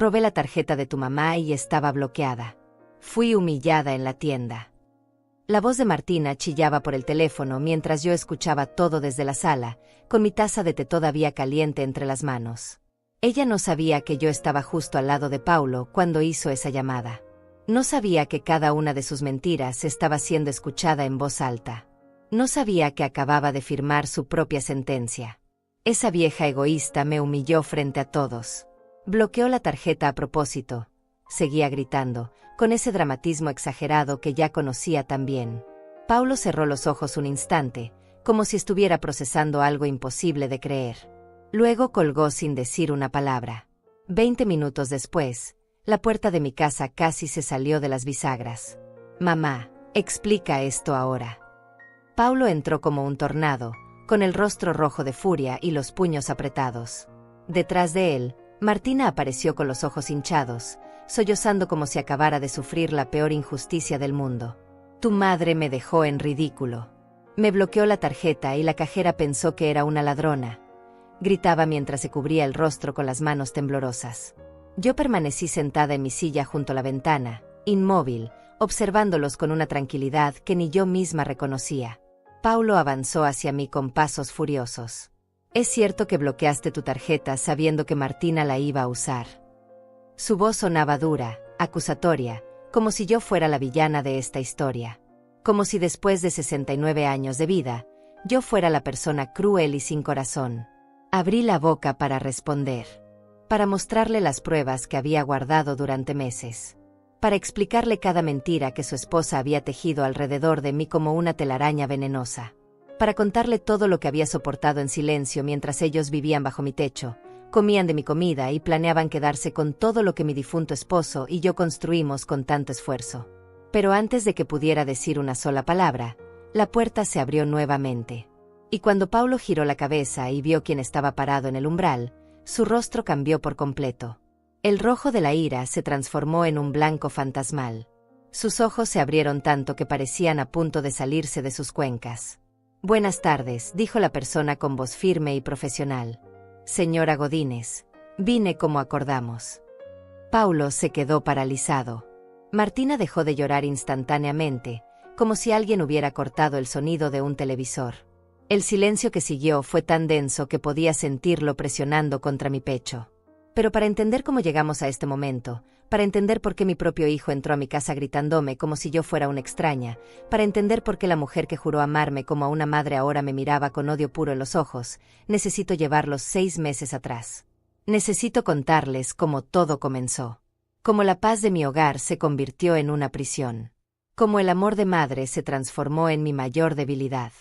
Probé la tarjeta de tu mamá y estaba bloqueada. Fui humillada en la tienda. La voz de Martina chillaba por el teléfono mientras yo escuchaba todo desde la sala, con mi taza de té todavía caliente entre las manos. Ella no sabía que yo estaba justo al lado de Paulo cuando hizo esa llamada. No sabía que cada una de sus mentiras estaba siendo escuchada en voz alta. No sabía que acababa de firmar su propia sentencia. Esa vieja egoísta me humilló frente a todos. Bloqueó la tarjeta a propósito. Seguía gritando, con ese dramatismo exagerado que ya conocía tan bien. Paulo cerró los ojos un instante, como si estuviera procesando algo imposible de creer. Luego colgó sin decir una palabra. 20 minutos después, la puerta de mi casa casi se salió de las bisagras. Mamá, explica esto ahora. Paulo entró como un tornado, con el rostro rojo de furia y los puños apretados. Detrás de él, Martina apareció con los ojos hinchados, sollozando como si acabara de sufrir la peor injusticia del mundo. Tu madre me dejó en ridículo. Me bloqueó la tarjeta y la cajera pensó que era una ladrona. Gritaba mientras se cubría el rostro con las manos temblorosas. Yo permanecí sentada en mi silla junto a la ventana, inmóvil, observándolos con una tranquilidad que ni yo misma reconocía. Paulo avanzó hacia mí con pasos furiosos. Es cierto que bloqueaste tu tarjeta sabiendo que Martina la iba a usar. Su voz sonaba dura, acusatoria, como si yo fuera la villana de esta historia. Como si después de 69 años de vida, yo fuera la persona cruel y sin corazón. Abrí la boca para responder. Para mostrarle las pruebas que había guardado durante meses. Para explicarle cada mentira que su esposa había tejido alrededor de mí como una telaraña venenosa. Para contarle todo lo que había soportado en silencio mientras ellos vivían bajo mi techo, comían de mi comida y planeaban quedarse con todo lo que mi difunto esposo y yo construimos con tanto esfuerzo. Pero antes de que pudiera decir una sola palabra, la puerta se abrió nuevamente. Y cuando Paulo giró la cabeza y vio quién estaba parado en el umbral, su rostro cambió por completo. El rojo de la ira se transformó en un blanco fantasmal. Sus ojos se abrieron tanto que parecían a punto de salirse de sus cuencas. Buenas tardes, dijo la persona con voz firme y profesional. Señora Godínez, vine como acordamos. Paulo se quedó paralizado. Martina dejó de llorar instantáneamente, como si alguien hubiera cortado el sonido de un televisor. El silencio que siguió fue tan denso que podía sentirlo presionando contra mi pecho. Pero para entender cómo llegamos a este momento, para entender por qué mi propio hijo entró a mi casa gritándome como si yo fuera una extraña, para entender por qué la mujer que juró amarme como a una madre ahora me miraba con odio puro en los ojos, necesito llevarlos 6 meses atrás. Necesito contarles cómo todo comenzó. Cómo la paz de mi hogar se convirtió en una prisión. Cómo el amor de madre se transformó en mi mayor debilidad.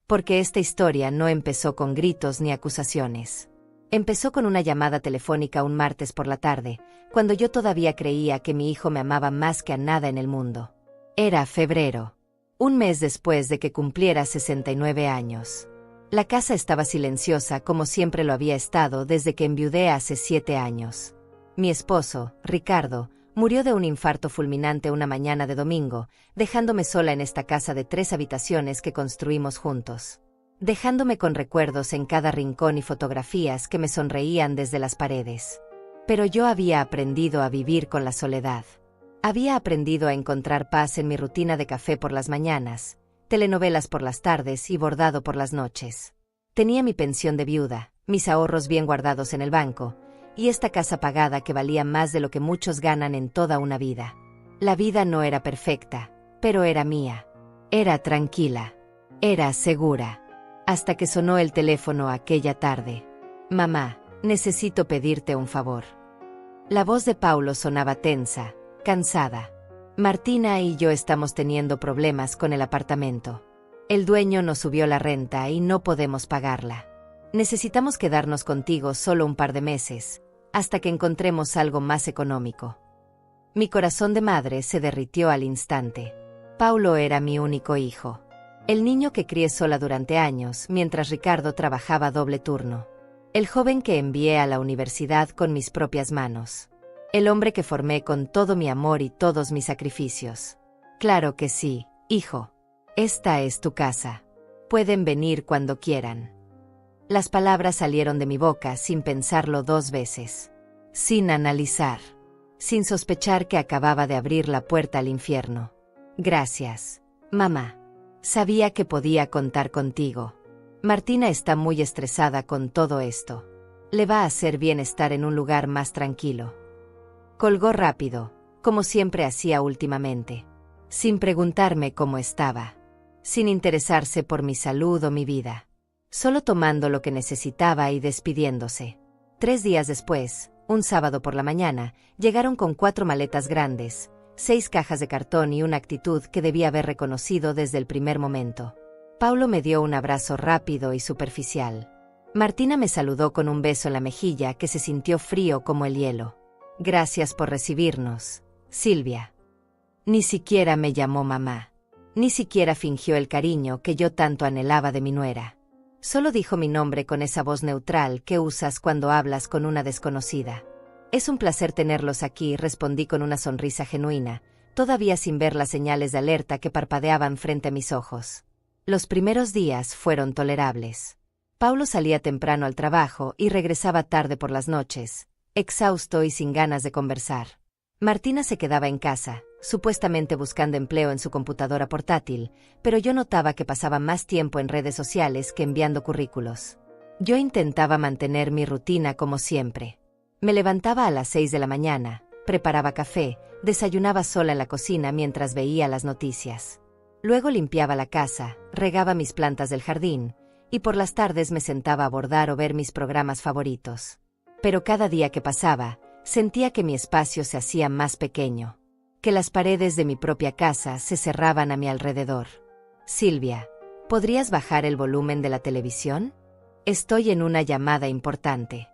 Porque esta historia no empezó con gritos ni acusaciones. Empezó con una llamada telefónica un martes por la tarde, cuando yo todavía creía que mi hijo me amaba más que a nada en el mundo. Era febrero. Un mes después de que cumpliera 69 años. La casa estaba silenciosa como siempre lo había estado desde que enviudé hace 7 años. Mi esposo, Ricardo, murió de un infarto fulminante una mañana de domingo, dejándome sola en esta casa de 3 habitaciones que construimos juntos. Dejándome con recuerdos en cada rincón y fotografías que me sonreían desde las paredes. Pero yo había aprendido a vivir con la soledad. Había aprendido a encontrar paz en mi rutina de café por las mañanas, telenovelas por las tardes y bordado por las noches. Tenía mi pensión de viuda, mis ahorros bien guardados en el banco, y esta casa pagada que valía más de lo que muchos ganan en toda una vida. La vida no era perfecta, pero era mía. Era tranquila. Era segura. Hasta que sonó el teléfono aquella tarde. Mamá, necesito pedirte un favor. La voz de Paulo sonaba tensa, cansada. Martina y yo estamos teniendo problemas con el apartamento. El dueño nos subió la renta y no podemos pagarla. Necesitamos quedarnos contigo solo un par de meses, hasta que encontremos algo más económico. Mi corazón de madre se derritió al instante. Paulo era mi único hijo. El niño que crié sola durante años mientras Ricardo trabajaba doble turno. El joven que envié a la universidad con mis propias manos. El hombre que formé con todo mi amor y todos mis sacrificios. Claro que sí, hijo. Esta es tu casa. Pueden venir cuando quieran. Las palabras salieron de mi boca sin pensarlo 2 veces. sin analizar, sin sospechar que acababa de abrir la puerta al infierno. Gracias, mamá. Sabía que podía contar contigo. Martina está muy estresada con todo esto. Le va a hacer bien estar en un lugar más tranquilo. Colgó rápido, como siempre hacía últimamente, sin preguntarme cómo estaba, sin interesarse por mi salud o mi vida, solo tomando lo que necesitaba y despidiéndose. 3 días después, un sábado por la mañana, llegaron con 4 maletas grandes, 6 cajas de cartón y una actitud que debía haber reconocido desde el primer momento. Paulo me dio un abrazo rápido y superficial. Martina me saludó con un beso en la mejilla que se sintió frío como el hielo. Gracias por recibirnos, Silvia. Ni siquiera me llamó mamá. Ni siquiera fingió el cariño que yo tanto anhelaba de mi nuera. Solo dijo mi nombre con esa voz neutral que usas cuando hablas con una desconocida. Es un placer tenerlos aquí, respondí con una sonrisa genuina, todavía sin ver las señales de alerta que parpadeaban frente a mis ojos. Los primeros días fueron tolerables. Paulo salía temprano al trabajo y regresaba tarde por las noches, exhausto y sin ganas de conversar. Martina se quedaba en casa, supuestamente buscando empleo en su computadora portátil, pero yo notaba que pasaba más tiempo en redes sociales que enviando currículos. Yo intentaba mantener mi rutina como siempre. Me levantaba a las 6 de la mañana, preparaba café, desayunaba sola en la cocina mientras veía las noticias. Luego limpiaba la casa, regaba mis plantas del jardín, y por las tardes me sentaba a bordar o ver mis programas favoritos. Pero cada día que pasaba, sentía que mi espacio se hacía más pequeño, que las paredes de mi propia casa se cerraban a mi alrededor. Silvia, ¿podrías bajar el volumen de la televisión? Estoy en una llamada importante.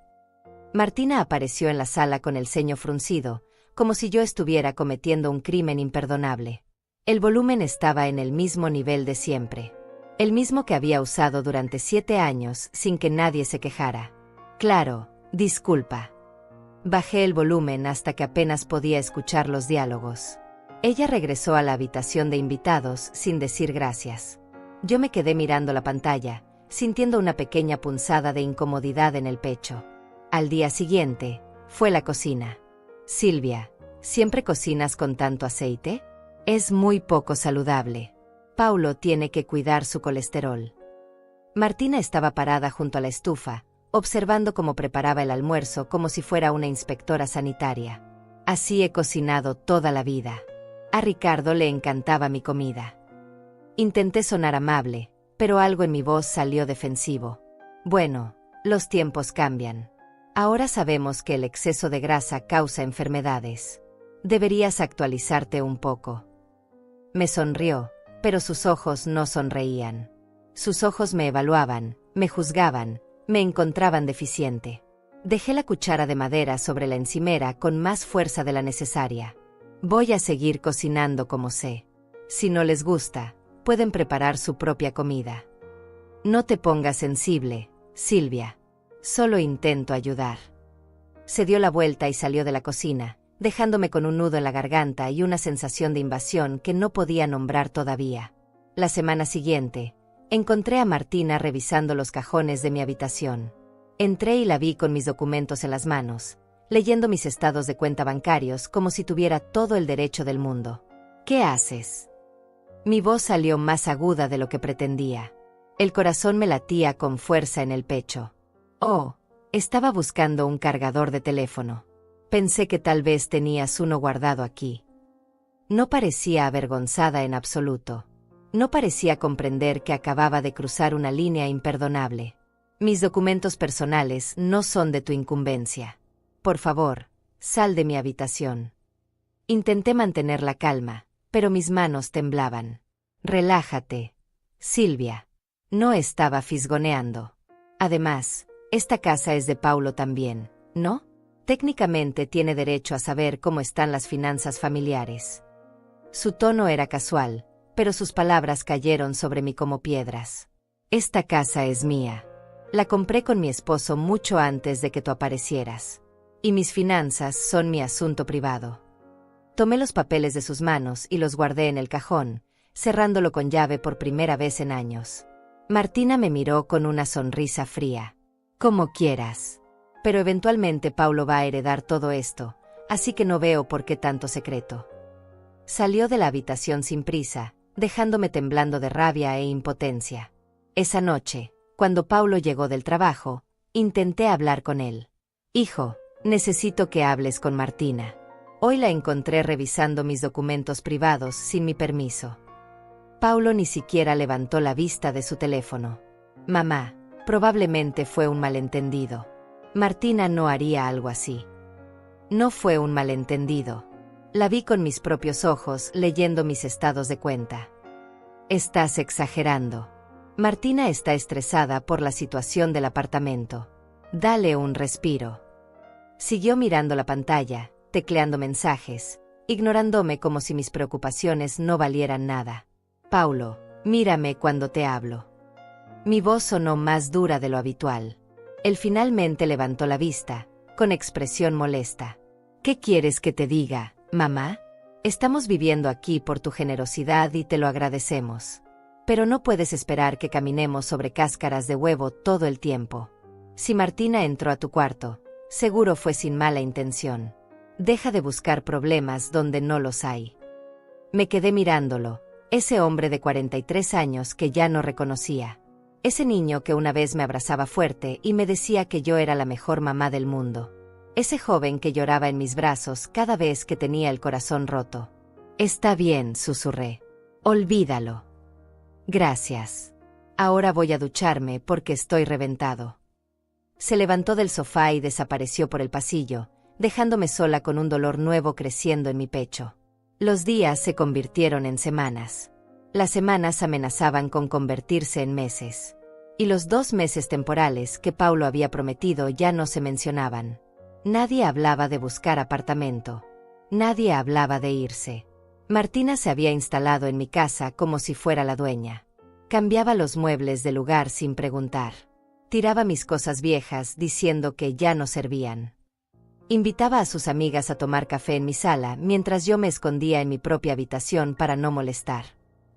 Martina apareció en la sala con el ceño fruncido, como si yo estuviera cometiendo un crimen imperdonable. El volumen estaba en el mismo nivel de siempre. El mismo que había usado durante 7 años sin que nadie se quejara. Claro, disculpa. Bajé el volumen hasta que apenas podía escuchar los diálogos. Ella regresó a la habitación de invitados sin decir gracias. Yo me quedé mirando la pantalla, sintiendo una pequeña punzada de incomodidad en el pecho. Al día siguiente, fue la cocina. Silvia, ¿siempre cocinas con tanto aceite? Es muy poco saludable. Paulo tiene que cuidar su colesterol. Martina estaba parada junto a la estufa, observando cómo preparaba el almuerzo como si fuera una inspectora sanitaria. Así he cocinado toda la vida. A Ricardo le encantaba mi comida. Intenté sonar amable, pero algo en mi voz salió defensivo. Bueno, los tiempos cambian. Ahora sabemos que el exceso de grasa causa enfermedades. Deberías actualizarte un poco. Me sonrió, pero sus ojos no sonreían. Sus ojos me evaluaban, me juzgaban, me encontraban deficiente. Dejé la cuchara de madera sobre la encimera con más fuerza de la necesaria. Voy a seguir cocinando como sé. Si no les gusta, pueden preparar su propia comida. No te pongas sensible, Silvia. Solo intento ayudar. Se dio la vuelta y salió de la cocina, dejándome con un nudo en la garganta y una sensación de invasión que no podía nombrar todavía. La semana siguiente, encontré a Martina revisando los cajones de mi habitación. Entré y la vi con mis documentos en las manos, leyendo mis estados de cuenta bancarios como si tuviera todo el derecho del mundo. ¿Qué haces? Mi voz salió más aguda de lo que pretendía. El corazón me latía con fuerza en el pecho. Oh, estaba buscando un cargador de teléfono. Pensé que tal vez tenías uno guardado aquí. No parecía avergonzada en absoluto. No parecía comprender que acababa de cruzar una línea imperdonable. Mis documentos personales no son de tu incumbencia. Por favor, sal de mi habitación. Intenté mantener la calma, pero mis manos temblaban. Relájate, Silvia. No estaba fisgoneando. Además, esta casa es de Paulo también, ¿no? Técnicamente tiene derecho a saber cómo están las finanzas familiares. Su tono era casual, pero sus palabras cayeron sobre mí como piedras. Esta casa es mía. La compré con mi esposo mucho antes de que tú aparecieras. Y mis finanzas son mi asunto privado. Tomé los papeles de sus manos y los guardé en el cajón, cerrándolo con llave por primera vez en años. Martina me miró con una sonrisa fría. Como quieras. Pero eventualmente Paulo va a heredar todo esto, así que no veo por qué tanto secreto. Salió de la habitación sin prisa, dejándome temblando de rabia e impotencia. Esa noche, cuando Paulo llegó del trabajo, intenté hablar con él. Hijo, necesito que hables con Martina. Hoy la encontré revisando mis documentos privados sin mi permiso. Paulo ni siquiera levantó la vista de su teléfono. Mamá, probablemente fue un malentendido. Martina no haría algo así. No fue un malentendido. La vi con mis propios ojos leyendo mis estados de cuenta. Estás exagerando. Martina está estresada por la situación del apartamento. Dale un respiro. Siguió mirando la pantalla, tecleando mensajes, ignorándome como si mis preocupaciones no valieran nada. Paulo, mírame cuando te hablo. Mi voz sonó más dura de lo habitual. Él finalmente levantó la vista, con expresión molesta. ¿Qué quieres que te diga, mamá? Estamos viviendo aquí por tu generosidad y te lo agradecemos. Pero no puedes esperar que caminemos sobre cáscaras de huevo todo el tiempo. Si Martina entró a tu cuarto, seguro fue sin mala intención. Deja de buscar problemas donde no los hay. Me quedé mirándolo, ese hombre de 43 años que ya no reconocía. Ese niño que una vez me abrazaba fuerte y me decía que yo era la mejor mamá del mundo. Ese joven que lloraba en mis brazos cada vez que tenía el corazón roto. Está bien, susurré. Olvídalo. Gracias. Ahora voy a ducharme porque estoy reventado. Se levantó del sofá y desapareció por el pasillo, dejándome sola con un dolor nuevo creciendo en mi pecho. Los días se convirtieron en semanas. Las semanas amenazaban con convertirse en meses. Y los 2 meses temporales que Paulo había prometido ya no se mencionaban. Nadie hablaba de buscar apartamento. Nadie hablaba de irse. Martina se había instalado en mi casa como si fuera la dueña. Cambiaba los muebles de lugar sin preguntar. Tiraba mis cosas viejas diciendo que ya no servían. Invitaba a sus amigas a tomar café en mi sala mientras yo me escondía en mi propia habitación para no molestar.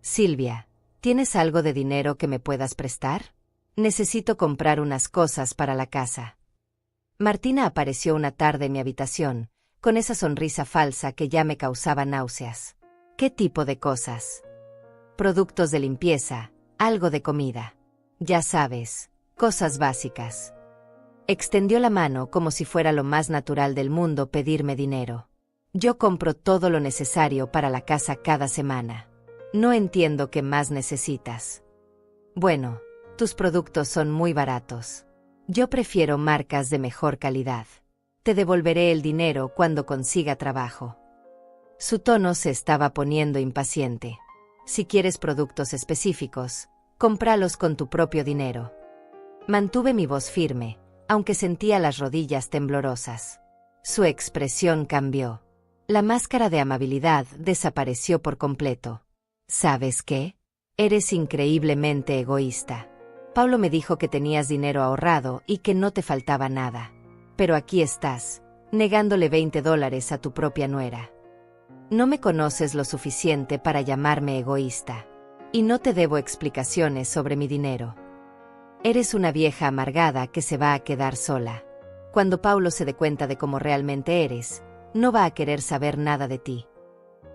Silvia, ¿tienes algo de dinero que me puedas prestar? Necesito comprar unas cosas para la casa. Martina apareció una tarde en mi habitación, con esa sonrisa falsa que ya me causaba náuseas. ¿Qué tipo de cosas? Productos de limpieza, algo de comida. Ya sabes, cosas básicas. Extendió la mano como si fuera lo más natural del mundo pedirme dinero. Yo compro todo lo necesario para la casa cada semana. No entiendo qué más necesitas. Bueno, tus productos son muy baratos. Yo prefiero marcas de mejor calidad. Te devolveré el dinero cuando consiga trabajo. Su tono se estaba poniendo impaciente. Si quieres productos específicos, cómpralos con tu propio dinero. Mantuve mi voz firme, aunque sentía las rodillas temblorosas. Su expresión cambió. La máscara de amabilidad desapareció por completo. ¿Sabes qué? Eres increíblemente egoísta. Paulo me dijo que tenías dinero ahorrado y que no te faltaba nada. Pero aquí estás, negándole $20 a tu propia nuera. No me conoces lo suficiente para llamarme egoísta. Y no te debo explicaciones sobre mi dinero. Eres una vieja amargada que se va a quedar sola. Cuando Paulo se dé cuenta de cómo realmente eres, no va a querer saber nada de ti.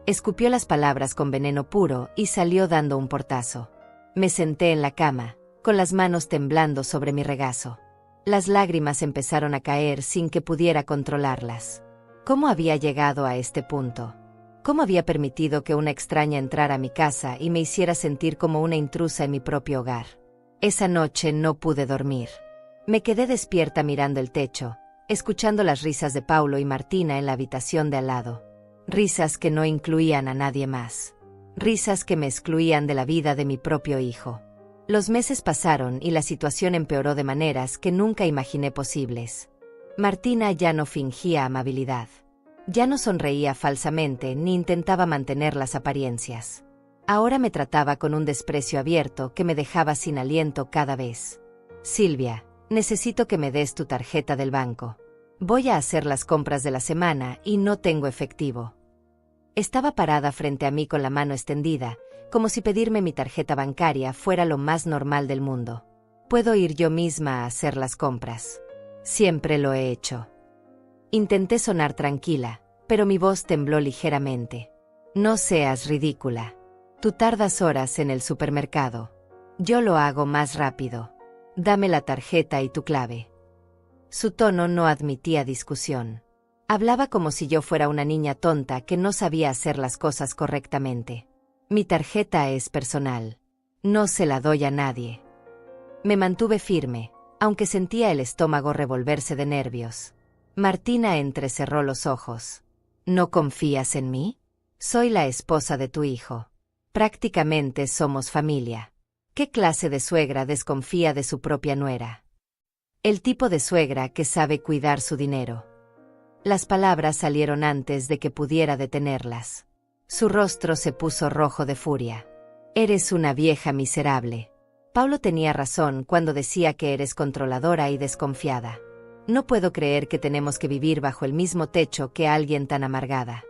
Escupió las palabras con veneno puro y salió dando un portazo. Me senté en la cama, con las manos temblando sobre mi regazo. Las lágrimas empezaron a caer sin que pudiera controlarlas. ¿Cómo había llegado a este punto? ¿Cómo había permitido que una extraña entrara a mi casa y me hiciera sentir como una intrusa en mi propio hogar? Esa noche no pude dormir. Me quedé despierta mirando el techo, escuchando las risas de Paulo y Martina en la habitación de al lado. Risas que no incluían a nadie más. Risas que me excluían de la vida de mi propio hijo. Los meses pasaron y la situación empeoró de maneras que nunca imaginé posibles. Martina ya no fingía amabilidad. Ya no sonreía falsamente ni intentaba mantener las apariencias. Ahora me trataba con un desprecio abierto que me dejaba sin aliento cada vez. Silvia, necesito que me des tu tarjeta del banco. Voy a hacer las compras de la semana y no tengo efectivo. Estaba parada frente a mí con la mano extendida, como si pedirme mi tarjeta bancaria fuera lo más normal del mundo. Puedo ir yo misma a hacer las compras. Siempre lo he hecho. Intenté sonar tranquila, pero mi voz tembló ligeramente. No seas ridícula. Tú tardas horas en el supermercado. Yo lo hago más rápido. Dame la tarjeta y tu clave. Su tono no admitía discusión. Hablaba como si yo fuera una niña tonta que no sabía hacer las cosas correctamente. Mi tarjeta es personal. No se la doy a nadie. Me mantuve firme, aunque sentía el estómago revolverse de nervios. Martina entrecerró los ojos. ¿No confías en mí? Soy la esposa de tu hijo. Prácticamente somos familia. ¿Qué clase de suegra desconfía de su propia nuera? El tipo de suegra que sabe cuidar su dinero. Las palabras salieron antes de que pudiera detenerlas. Su rostro se puso rojo de furia. Eres una vieja miserable. Paulo tenía razón cuando decía que eres controladora y desconfiada. No puedo creer que tenemos que vivir bajo el mismo techo que alguien tan amargada.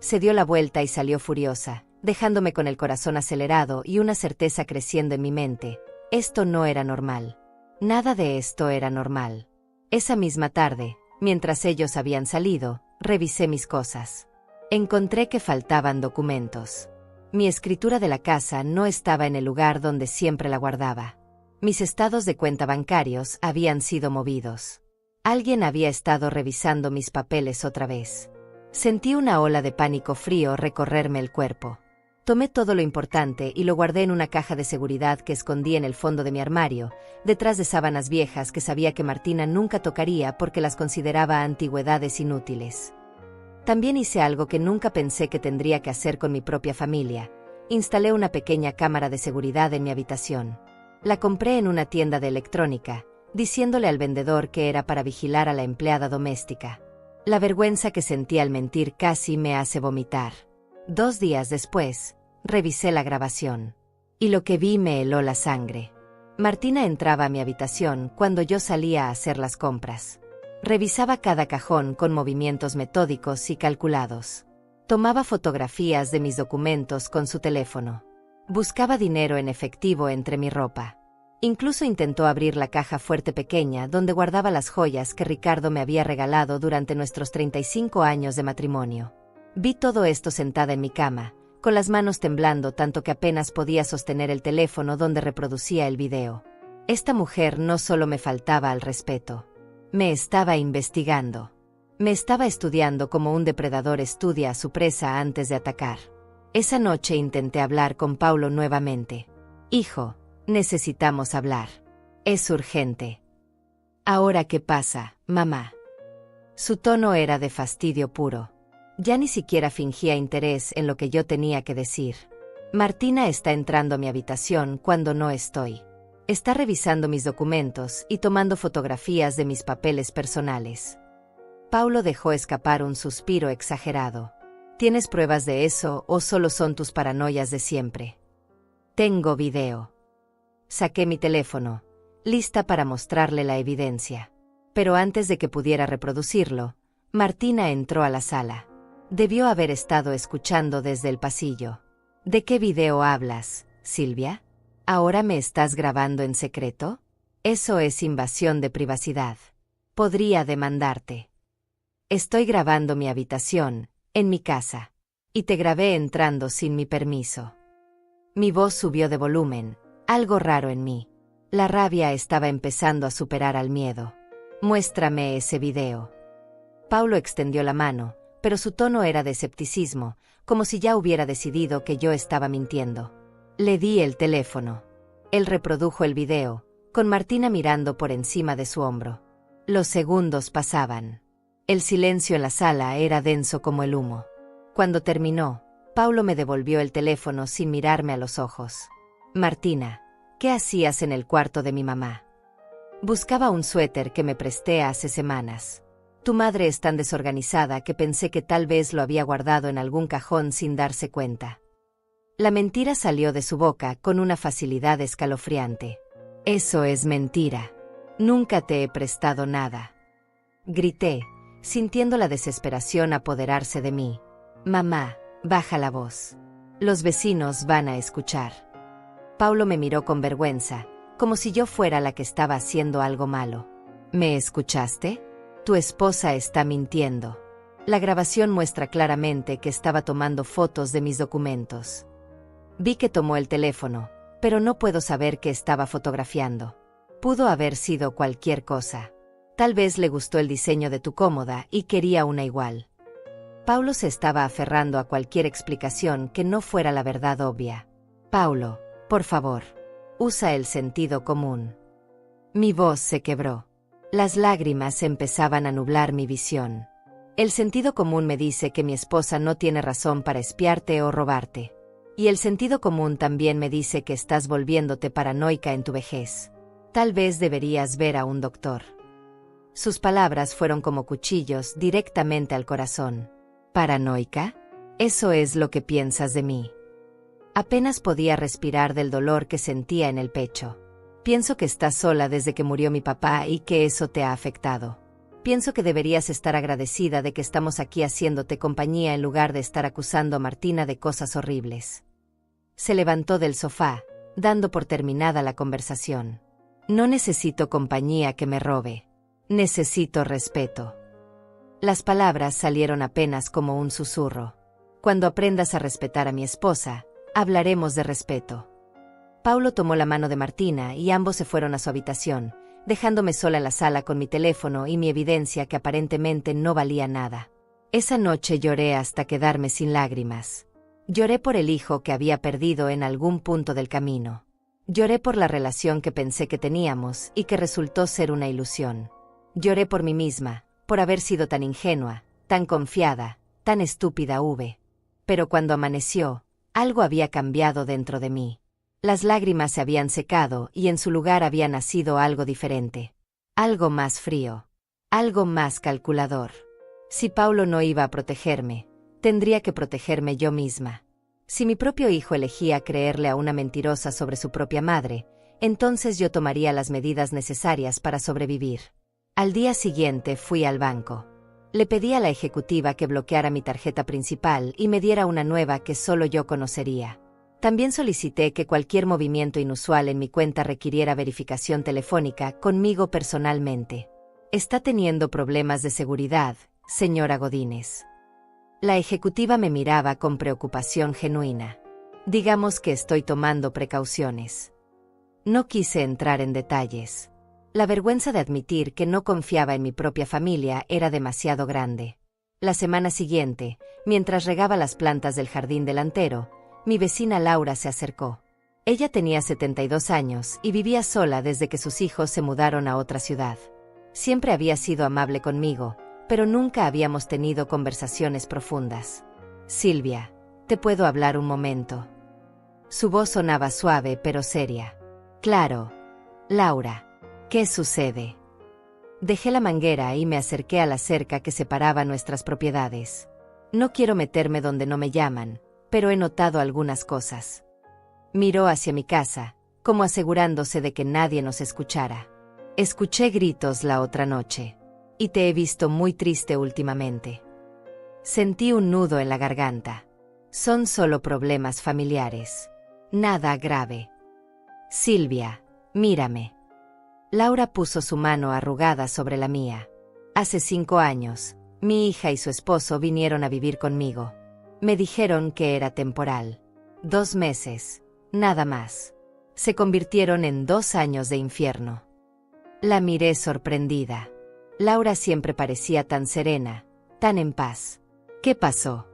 Se dio la vuelta y salió furiosa, dejándome con el corazón acelerado y una certeza creciendo en mi mente. Esto no era normal. Nada de esto era normal. Esa misma tarde, mientras ellos habían salido, revisé mis cosas. Encontré que faltaban documentos. Mi escritura de la casa no estaba en el lugar donde siempre la guardaba. Mis estados de cuenta bancarios habían sido movidos. Alguien había estado revisando mis papeles otra vez. Sentí una ola de pánico frío recorrerme el cuerpo. Tomé todo lo importante y lo guardé en una caja de seguridad que escondí en el fondo de mi armario, detrás de sábanas viejas que sabía que Martina nunca tocaría porque las consideraba antigüedades inútiles. También hice algo que nunca pensé que tendría que hacer con mi propia familia. Instalé una pequeña cámara de seguridad en mi habitación. La compré en una tienda de electrónica, diciéndole al vendedor que era para vigilar a la empleada doméstica. La vergüenza que sentí al mentir casi me hace vomitar. 2 días después, revisé la grabación. Y lo que vi me heló la sangre. Martina entraba a mi habitación cuando yo salía a hacer las compras. Revisaba cada cajón con movimientos metódicos y calculados. Tomaba fotografías de mis documentos con su teléfono. Buscaba dinero en efectivo entre mi ropa. Incluso intentó abrir la caja fuerte pequeña donde guardaba las joyas que Ricardo me había regalado durante nuestros 35 años de matrimonio. Vi todo esto sentada en mi cama, con las manos temblando tanto que apenas podía sostener el teléfono donde reproducía el video. Esta mujer no solo me faltaba al respeto. Me estaba investigando. Me estaba estudiando como un depredador estudia a su presa antes de atacar. Esa noche intenté hablar con Paulo nuevamente. Hijo, necesitamos hablar. Es urgente. ¿Ahora qué pasa, mamá? Su tono era de fastidio puro. Ya ni siquiera fingía interés en lo que yo tenía que decir. Martina está entrando a mi habitación cuando no estoy. Está revisando mis documentos y tomando fotografías de mis papeles personales. Paulo dejó escapar un suspiro exagerado. ¿Tienes pruebas de eso o solo son tus paranoias de siempre? Tengo video. Saqué mi teléfono, lista para mostrarle la evidencia. Pero antes de que pudiera reproducirlo, Martina entró a la sala. Debió haber estado escuchando desde el pasillo. ¿De qué video hablas, Silvia? ¿Ahora me estás grabando en secreto? Eso es invasión de privacidad. Podría demandarte. Estoy grabando mi habitación, en mi casa. Y te grabé entrando sin mi permiso. Mi voz subió de volumen, algo raro en mí. La rabia estaba empezando a superar al miedo. Muéstrame ese video. Paulo extendió la mano, pero su tono era de escepticismo, como si ya hubiera decidido que yo estaba mintiendo. Le di el teléfono. Él reprodujo el video, con Martina mirando por encima de su hombro. Los segundos pasaban. El silencio en la sala era denso como el humo. Cuando terminó, Paulo me devolvió el teléfono sin mirarme a los ojos. Martina, ¿qué hacías en el cuarto de mi mamá? Buscaba un suéter que me presté hace semanas. Tu madre es tan desorganizada que pensé que tal vez lo había guardado en algún cajón sin darse cuenta. La mentira salió de su boca con una facilidad escalofriante. Eso es mentira. Nunca te he prestado nada. Grité, sintiendo la desesperación apoderarse de mí. Mamá, baja la voz. Los vecinos van a escuchar. Paulo me miró con vergüenza, como si yo fuera la que estaba haciendo algo malo. ¿Me escuchaste? Tu esposa está mintiendo. La grabación muestra claramente que estaba tomando fotos de mis documentos. Vi que tomó el teléfono, pero no puedo saber qué estaba fotografiando. Pudo haber sido cualquier cosa. Tal vez le gustó el diseño de tu cómoda y quería una igual. Paulo se estaba aferrando a cualquier explicación que no fuera la verdad obvia. Paulo, por favor, usa el sentido común. Mi voz se quebró. Las lágrimas empezaban a nublar mi visión. El sentido común me dice que mi esposa no tiene razón para espiarte o robarte. Y el sentido común también me dice que estás volviéndote paranoica en tu vejez. Tal vez deberías ver a un doctor. Sus palabras fueron como cuchillos directamente al corazón. ¿Paranoica? Eso es lo que piensas de mí. Apenas podía respirar del dolor que sentía en el pecho. Pienso que estás sola desde que murió mi papá y que eso te ha afectado. Pienso que deberías estar agradecida de que estamos aquí haciéndote compañía en lugar de estar acusando a Martina de cosas horribles. Se levantó del sofá, dando por terminada la conversación. No necesito compañía que me robe. Necesito respeto. Las palabras salieron apenas como un susurro. Cuando aprendas a respetar a mi esposa, hablaremos de respeto. Paulo tomó la mano de Martina y ambos se fueron a su habitación, dejándome sola en la sala con mi teléfono y mi evidencia que aparentemente no valía nada. Esa noche lloré hasta quedarme sin lágrimas. Lloré por el hijo que había perdido en algún punto del camino. Lloré por la relación que pensé que teníamos y que resultó ser una ilusión. Lloré por mí misma, por haber sido tan ingenua, tan confiada, tan estúpida. Pero cuando amaneció, algo había cambiado dentro de mí. Las lágrimas se habían secado y en su lugar había nacido algo diferente. Algo más frío. Algo más calculador. Si Paulo no iba a protegerme, tendría que protegerme yo misma. Si mi propio hijo elegía creerle a una mentirosa sobre su propia madre, entonces yo tomaría las medidas necesarias para sobrevivir. Al día siguiente fui al banco. Le pedí a la ejecutiva que bloqueara mi tarjeta principal y me diera una nueva que solo yo conocería. También solicité que cualquier movimiento inusual en mi cuenta requiriera verificación telefónica conmigo personalmente. Está teniendo problemas de seguridad, señora Godínez. La ejecutiva me miraba con preocupación genuina. Digamos que estoy tomando precauciones. No quise entrar en detalles. La vergüenza de admitir que no confiaba en mi propia familia era demasiado grande. La semana siguiente, mientras regaba las plantas del jardín delantero, mi vecina Laura se acercó. Ella tenía 72 años y vivía sola desde que sus hijos se mudaron a otra ciudad. Siempre había sido amable conmigo, pero nunca habíamos tenido conversaciones profundas. Silvia, ¿te puedo hablar un momento? Su voz sonaba suave pero seria. Claro. Laura. ¿Qué sucede? Dejé la manguera y me acerqué a la cerca que separaba nuestras propiedades. No quiero meterme donde no me llaman, pero he notado algunas cosas. Miró hacia mi casa, como asegurándose de que nadie nos escuchara. Escuché gritos la otra noche. Y te he visto muy triste últimamente. Sentí un nudo en la garganta. Son solo problemas familiares. Nada grave. Silvia, mírame. Laura puso su mano arrugada sobre la mía. Hace 5 años, mi hija y su esposo vinieron a vivir conmigo. Me dijeron que era temporal. 2 meses, nada más. Se convirtieron en 2 años de infierno. La miré sorprendida. Laura siempre parecía tan serena, tan en paz. ¿Qué pasó?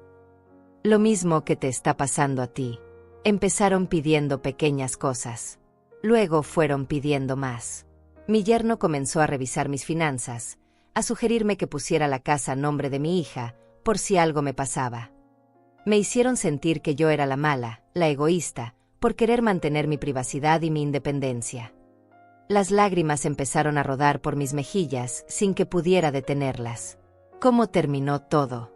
Lo mismo que te está pasando a ti. Empezaron pidiendo pequeñas cosas. Luego fueron pidiendo más. Mi yerno comenzó a revisar mis finanzas, a sugerirme que pusiera la casa a nombre de mi hija, por si algo me pasaba. Me hicieron sentir que yo era la mala, la egoísta, por querer mantener mi privacidad y mi independencia. Las lágrimas empezaron a rodar por mis mejillas sin que pudiera detenerlas. ¿Cómo terminó todo?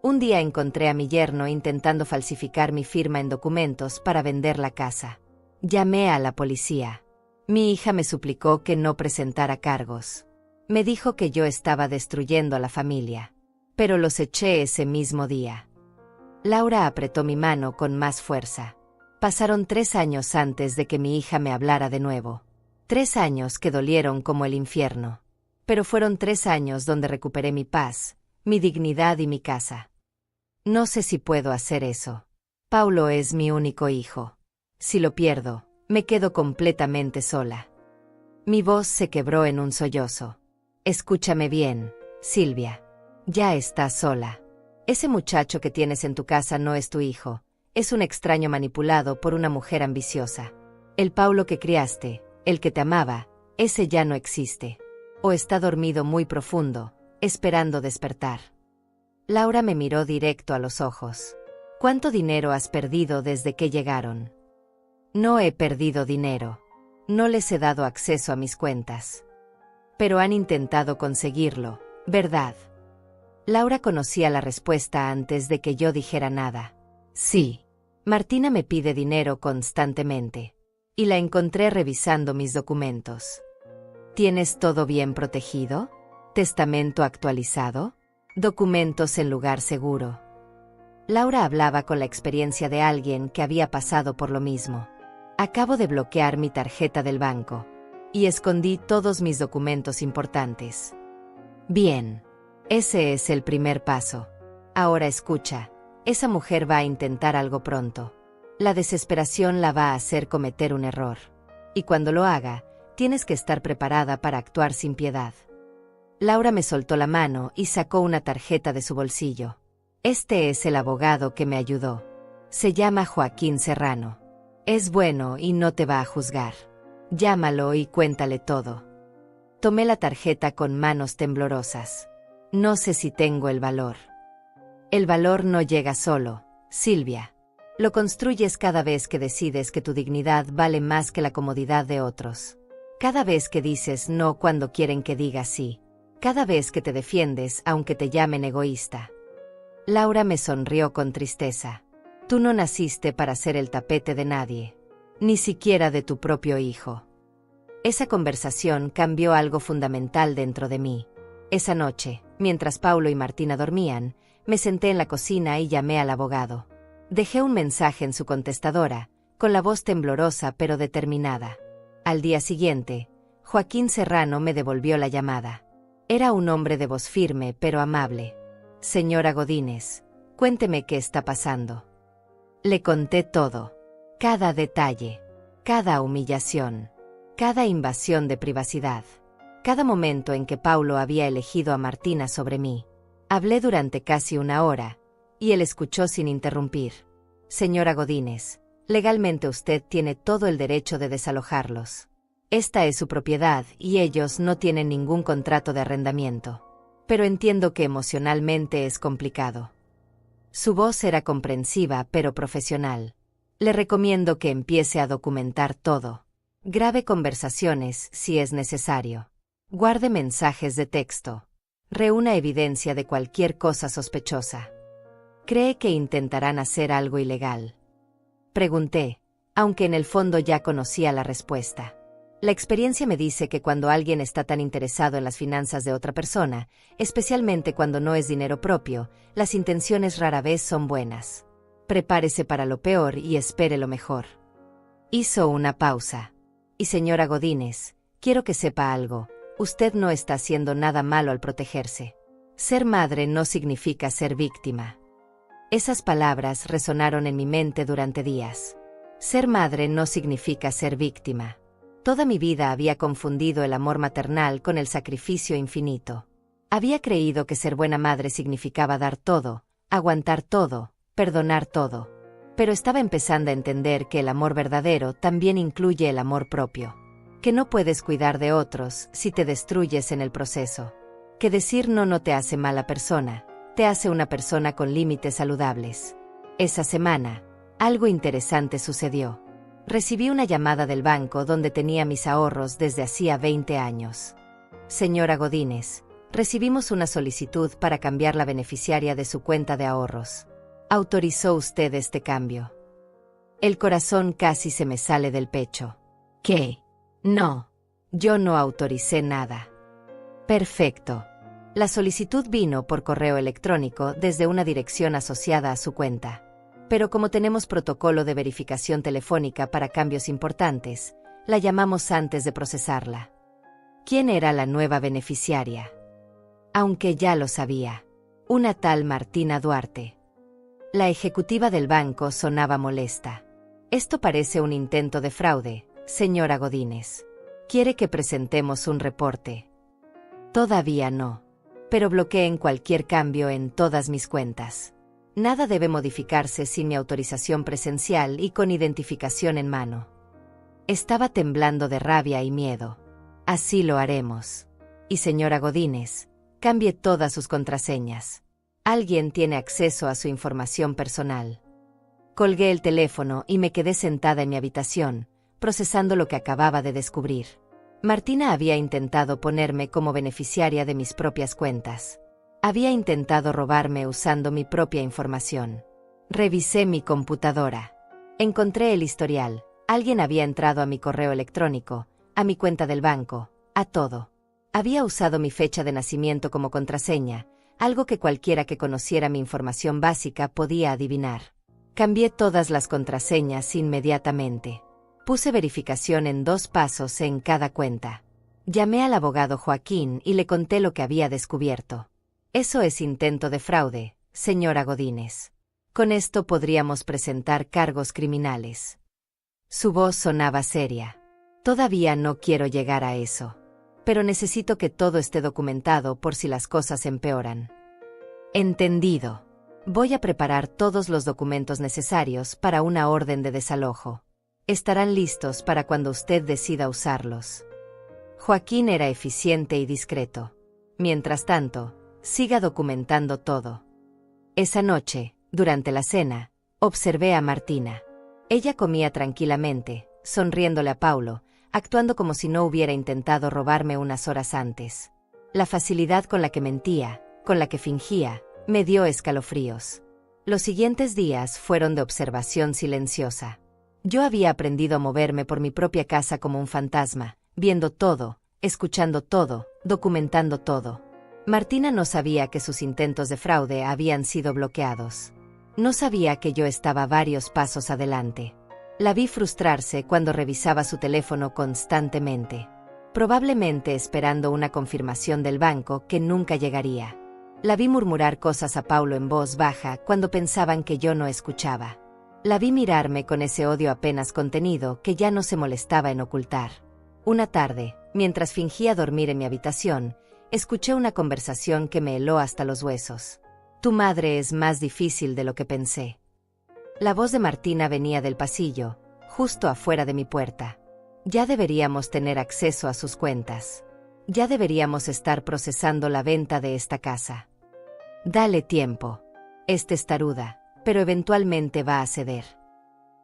Un día encontré a mi yerno intentando falsificar mi firma en documentos para vender la casa. Llamé a la policía. Mi hija me suplicó que no presentara cargos. Me dijo que yo estaba destruyendo a la familia. Pero los eché ese mismo día. Laura apretó mi mano con más fuerza. Pasaron 3 años antes de que mi hija me hablara de nuevo. 3 años que dolieron como el infierno. Pero fueron 3 años donde recuperé mi paz, mi dignidad y mi casa. No sé si puedo hacer eso. Paulo es mi único hijo. Si lo pierdo, me quedo completamente sola. Mi voz se quebró en un sollozo. Escúchame bien, Silvia. Ya estás sola. Ese muchacho que tienes en tu casa no es tu hijo, es un extraño manipulado por una mujer ambiciosa. El Paulo que criaste, el que te amaba, ese ya no existe. O está dormido muy profundo, esperando despertar. Laura me miró directo a los ojos. ¿Cuánto dinero has perdido desde que llegaron? No he perdido dinero. No les he dado acceso a mis cuentas. Pero han intentado conseguirlo, ¿verdad? Laura conocía la respuesta antes de que yo dijera nada. Sí. Martina me pide dinero constantemente. Y la encontré revisando mis documentos. ¿Tienes todo bien protegido? ¿Testamento actualizado? ¿Documentos en lugar seguro? Laura hablaba con la experiencia de alguien que había pasado por lo mismo. Acabo de bloquear mi tarjeta del banco. Y escondí todos mis documentos importantes. Bien. Ese es el primer paso. Ahora escucha. Esa mujer va a intentar algo pronto. La desesperación la va a hacer cometer un error. Y cuando lo haga, tienes que estar preparada para actuar sin piedad. Laura me soltó la mano y sacó una tarjeta de su bolsillo. Este es el abogado que me ayudó. Se llama Joaquín Serrano. Es bueno y no te va a juzgar. Llámalo y cuéntale todo. Tomé la tarjeta con manos temblorosas. No sé si tengo el valor. El valor no llega solo, Silvia. Lo construyes cada vez que decides que tu dignidad vale más que la comodidad de otros. Cada vez que dices no cuando quieren que digas sí. Cada vez que te defiendes aunque te llamen egoísta. Laura me sonrió con tristeza. Tú no naciste para ser el tapete de nadie. Ni siquiera de tu propio hijo. Esa conversación cambió algo fundamental dentro de mí. Esa noche, mientras Paulo y Martina dormían, me senté en la cocina y llamé al abogado. Dejé un mensaje en su contestadora, con la voz temblorosa pero determinada. Al día siguiente, Joaquín Serrano me devolvió la llamada. Era un hombre de voz firme pero amable. Señora Godínez, cuénteme qué está pasando. Le conté todo. Cada detalle. Cada humillación. Cada invasión de privacidad. Cada momento en que Paulo había elegido a Martina sobre mí. Hablé durante casi 1 hora, y él escuchó sin interrumpir. Señora Godínez, legalmente usted tiene todo el derecho de desalojarlos. Esta es su propiedad y ellos no tienen ningún contrato de arrendamiento. Pero entiendo que emocionalmente es complicado. Su voz era comprensiva pero profesional. Le recomiendo que empiece a documentar todo. Grabe conversaciones si es necesario. Guarde mensajes de texto. Reúna evidencia de cualquier cosa sospechosa. ¿Cree que intentarán hacer algo ilegal? Pregunté, aunque en el fondo ya conocía la respuesta. La experiencia me dice que cuando alguien está tan interesado en las finanzas de otra persona, especialmente cuando no es dinero propio, las intenciones rara vez son buenas. Prepárese para lo peor y espere lo mejor. Hizo una pausa. Y señora Godínez, quiero que sepa algo, usted no está haciendo nada malo al protegerse. Ser madre no significa ser víctima. Esas palabras resonaron en mi mente durante días. Ser madre no significa ser víctima. Toda mi vida había confundido el amor maternal con el sacrificio infinito. Había creído que ser buena madre significaba dar todo, aguantar todo, perdonar todo. Pero estaba empezando a entender que el amor verdadero también incluye el amor propio. Que no puedes cuidar de otros si te destruyes en el proceso. Que decir no te hace mala persona, te hace una persona con límites saludables. Esa semana, algo interesante sucedió. Recibí una llamada del banco donde tenía mis ahorros desde hacía 20 años. Señora Godínez, recibimos una solicitud para cambiar la beneficiaria de su cuenta de ahorros. ¿Autorizó usted este cambio? El corazón casi se me sale del pecho. ¿Qué? No. Yo no autoricé nada. Perfecto. La solicitud vino por correo electrónico desde una dirección asociada a su cuenta. Pero como tenemos protocolo de verificación telefónica para cambios importantes, la llamamos antes de procesarla. ¿Quién era la nueva beneficiaria? Aunque ya lo sabía. Una tal Martina Duarte. La ejecutiva del banco sonaba molesta. Esto parece un intento de fraude, señora Godínez. ¿Quiere que presentemos un reporte? Todavía no. Pero bloqueen cualquier cambio en todas mis cuentas. Nada debe modificarse sin mi autorización presencial y con identificación en mano. Estaba temblando de rabia y miedo. Así lo haremos. Y señora Godínez, cambie todas sus contraseñas. Alguien tiene acceso a su información personal. Colgué el teléfono y me quedé sentada en mi habitación, procesando lo que acababa de descubrir. Martina había intentado ponerme como beneficiaria de mis propias cuentas. Había intentado robarme usando mi propia información. Revisé mi computadora. Encontré el historial. Alguien había entrado a mi correo electrónico, a mi cuenta del banco, a todo. Había usado mi fecha de nacimiento como contraseña, algo que cualquiera que conociera mi información básica podía adivinar. Cambié todas las contraseñas inmediatamente. Puse verificación en 2 pasos en cada cuenta. Llamé al abogado Joaquín y le conté lo que había descubierto. Eso es intento de fraude, señora Godínez. Con esto podríamos presentar cargos criminales. Su voz sonaba seria. Todavía no quiero llegar a eso. Pero necesito que todo esté documentado por si las cosas empeoran. Entendido. Voy a preparar todos los documentos necesarios para una orden de desalojo. Estarán listos para cuando usted decida usarlos. Joaquín era eficiente y discreto. Mientras tanto, siga documentando todo. Esa noche, durante la cena, observé a Martina. Ella comía tranquilamente, sonriéndole a Paulo, actuando como si no hubiera intentado robarme unas horas antes. La facilidad con la que mentía, con la que fingía, me dio escalofríos. Los siguientes días fueron de observación silenciosa. Yo había aprendido a moverme por mi propia casa como un fantasma, viendo todo, escuchando todo, documentando todo. Martina no sabía que sus intentos de fraude habían sido bloqueados. No sabía que yo estaba varios pasos adelante. La vi frustrarse cuando revisaba su teléfono constantemente, probablemente esperando una confirmación del banco que nunca llegaría. La vi murmurar cosas a Paulo en voz baja cuando pensaban que yo no escuchaba. La vi mirarme con ese odio apenas contenido que ya no se molestaba en ocultar. Una tarde, mientras fingía dormir en mi habitación, escuché una conversación que me heló hasta los huesos. Tu madre es más difícil de lo que pensé. La voz de Martina venía del pasillo, justo afuera de mi puerta. Ya deberíamos tener acceso a sus cuentas. Ya deberíamos estar procesando la venta de esta casa. Dale tiempo. Es testaruda, pero eventualmente va a ceder.